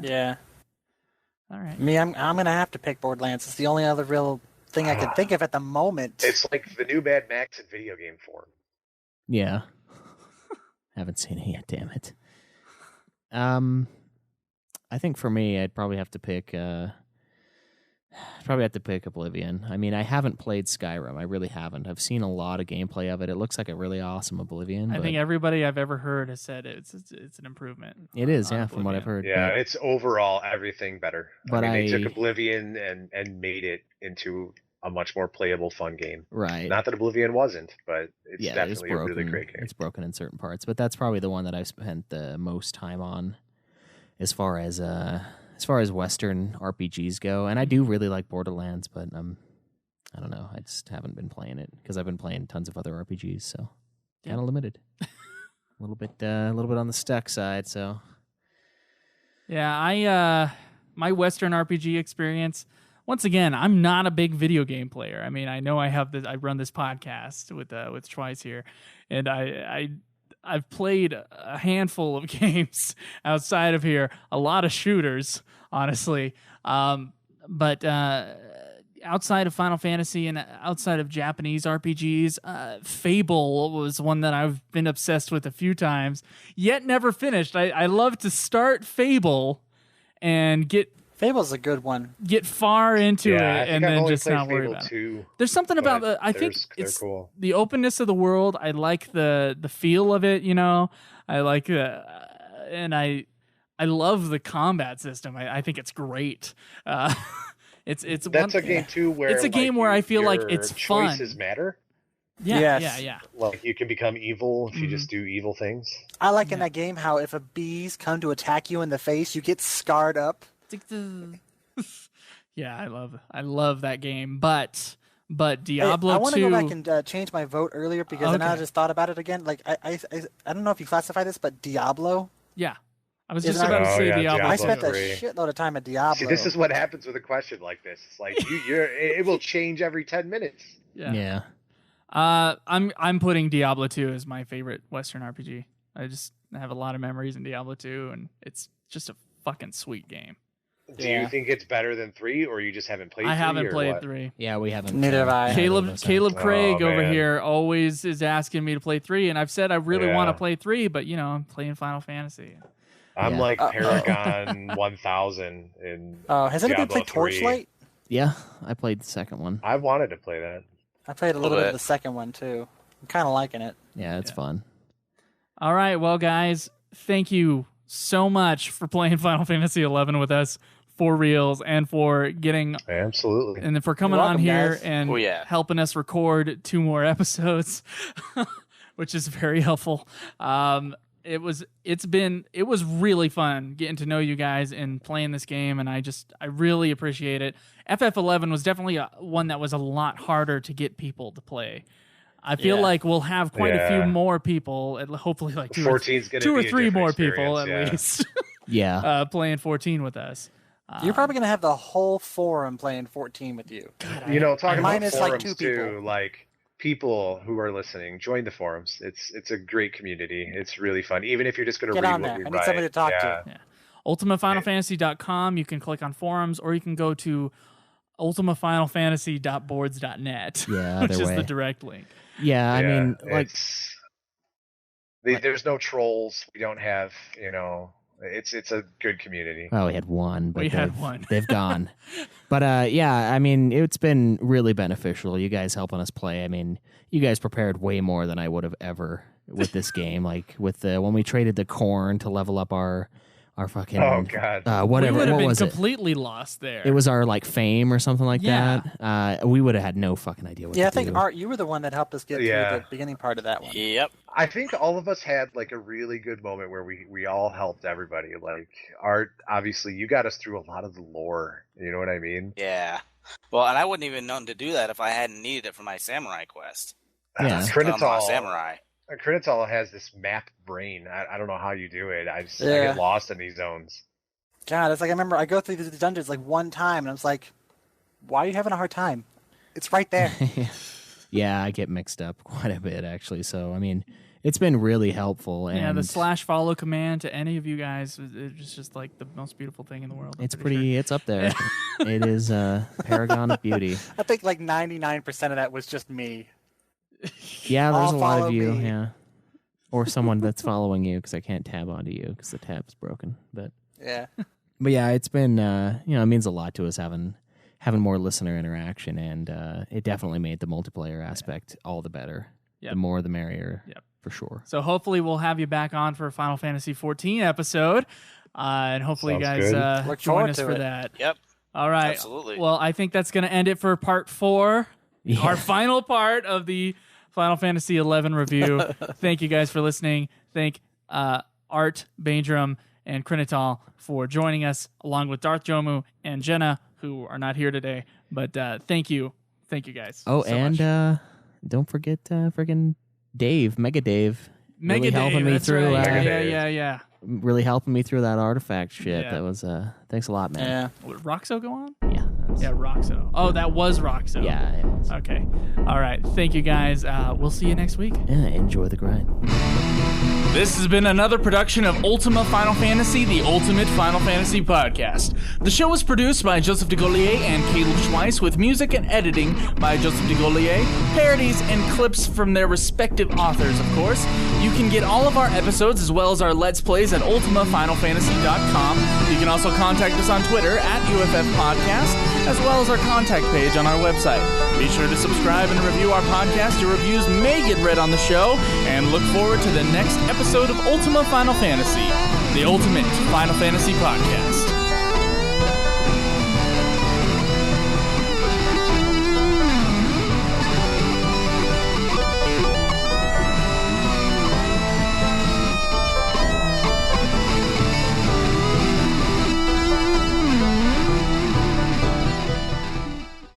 Yeah. All right. Me, I'm gonna have to pick Borderlands. It's the only other real thing I can think of at the moment. It's like the new Mad Max in video game form. Yeah. Haven't seen it yet. Damn it. I think for me, I'd probably have to pick. Oblivion. I mean, I haven't played Skyrim. I really haven't. I've seen a lot of gameplay of it. It looks like a really awesome Oblivion. I think everybody I've ever heard has said it's an improvement. It is, yeah, from what I've heard. Yeah, it's overall everything better. But they took Oblivion and made it into a much more playable, fun game. Right. Not that Oblivion wasn't, but it's definitely a really great game. It's broken in certain parts, but that's probably the one that I've spent the most time on as far as Western RPGs go. And I do really like Borderlands, but I don't know. I just haven't been playing it because I've been playing tons of other RPGs, so kind of limited. a little bit on the stuck side. So yeah, my Western RPG experience. Once again, I'm not a big video game player. I mean, I know I run this podcast with Twice here, and I've played a handful of games outside of here, a lot of shooters, honestly. But outside of Final Fantasy and outside of Japanese RPGs, Fable was one that I've been obsessed with a few times, yet never finished. I love to start Fable and Fable's a good one. Get far into it and then just not worry Fable about 2, it. There's something about I think it's cool. The openness of the world. I like the feel of it. I like and I love the combat system. I think it's great. It's a game too where it's a game where I feel like it's fun. Choices matter. Yeah, yeah. Like you can become evil if you just do evil things. I like in that game how if a bees come to attack you in the face, you get scarred up. Yeah, I love that game, but Diablo 2. I want to go back and change my vote earlier because now I just thought about it again. Like I don't know if you classify this, but Diablo. Yeah, I was just about to say Diablo. I spent a shitload of time at Diablo. See, this is what happens with a question like this. It's like it will change every 10 minutes. Yeah. I'm putting Diablo 2 as my favorite Western RPG. I have a lot of memories in Diablo 2, and it's just a fucking sweet game. Do you think it's better than 3, or you just haven't played 3? I haven't or played what? 3. Yeah, we haven't. Neither have I. Caleb Craig over man. here always is asking me to play 3, and I've said I really want to Yeah. play 3, but I'm playing Final Fantasy. I'm Yeah. like Paragon 1000 in has anybody Diablo played 3. Torchlight? Yeah, I played the second one. I wanted to play that. I played a little bit bit. of the second one too. I'm kind of liking it. Yeah, it's fun. All right, well, guys, thank you so much for playing Final Fantasy XI with us for reals, and for getting Absolutely. and then for coming You're on welcome, here guys. and Oh, yeah. helping us record 2 more episodes, which is very helpful. It was really fun getting to know you guys and playing this game, and I really appreciate it. FF11 was definitely one that was a lot harder to get people to play. I feel like we'll have quite a few Yeah. more people, hopefully like 14's gonna 2 or be a 3 different more people at experience, least Yeah. playing 14 with us. You're probably gonna have the whole forum playing 14 with you. You know, talking Mine about is like forums 2 people. too, like people who are listening, join the forums. It's a great community. It's really fun. Even if you're just going to Get read on what there. we I need write. somebody to talk yeah. to. UltimateFinalFantasy.com. You can click on forums, or you can go to ultimatefinalfantasy.boards.net, Yeah, which either is way. the direct link. Yeah, I mean, like, there's no trolls. We don't have, it's a good community. well, we had one, but We had one. they've gone. But yeah, I mean, it's been really beneficial. You guys helping us play. I mean, you guys prepared way more than I would have ever with this game. Like with when we traded the corn to level up our fucking Oh, God. whatever. We would have What been was it? completely lost there. It was our like fame or something like Yeah. that. We would have had no fucking idea what Yeah, I to think do. Art, you were the one that helped us get Yeah. through the beginning part of that one. Yep. I think all of us had like a really good moment where we all helped everybody. Like Art, obviously, you got us through a lot of the lore. You know what I mean? Yeah. Well, and I wouldn't even known to do that if I hadn't needed it for my samurai quest. Yeah. Just become a Krinital, samurai. Krinital has this map brain. I don't know how you do it. I Yeah. get lost in these zones. God, it's like I remember I go through these dungeons like one time, and I was like, "Why are you having a hard time? It's right there." Yeah, I get mixed up quite a bit actually. So I mean, it's been really helpful. And yeah, the /follow command to any of you guys is just like the most beautiful thing in the world. I'm It's pretty pretty. It's up there. It is a paragon of beauty. I think like 99% of that was just me. Yeah, there's I'll a lot follow of you. me. Yeah, or someone that's following you because I can't tab onto you because the tab's broken. But Yeah. yeah, it's been it means a lot to us having more listener interaction, and it definitely made the multiplayer aspect all the better. Yep. The more, the merrier. Yep. For sure. So hopefully we'll have you back on for a Final Fantasy XIV episode, and hopefully you Sounds guys good. Look join forward us to for it. that. Yep. All right. Absolutely. Well, I think that's going to end it for part 4, our final part of the Final Fantasy XI review. Thank you guys for listening. Thank Art, Banedrom, and Krinital for joining us, along with Darth Jommu and Jenna, who are not here today. But thank you. Thank you guys. Oh, so and much. don't forget friggin' Dave, Megadave. Really Megadave, helping me that's through. right. Megadave. Yeah. Really helping me through that artifact shit. Yeah. That was thanks a lot, man. Yeah. Would Roxo go on? Yeah. Yeah, Roxo. Oh, that was Roxo. Yeah, it was. Okay. All right. Thank you, guys. We'll see you next week. Yeah, enjoy the grind. This has been another production of Ultima Final Fantasy, the Ultimate Final Fantasy Podcast. The show was produced by Joseph DeGollier and Caleb Schweiss, with music and editing by Joseph DeGollier, parodies and clips from their respective authors, of course. You can get all of our episodes as well as our Let's Plays at ultimafinalfantasy.com. You can also contact us on Twitter at UFF Podcast, as well as our contact page on our website. Be sure to subscribe and review our podcast. Your reviews may get read on the show, and look forward to the next episode of Ultima Final Fantasy, the Ultimate Final Fantasy Podcast.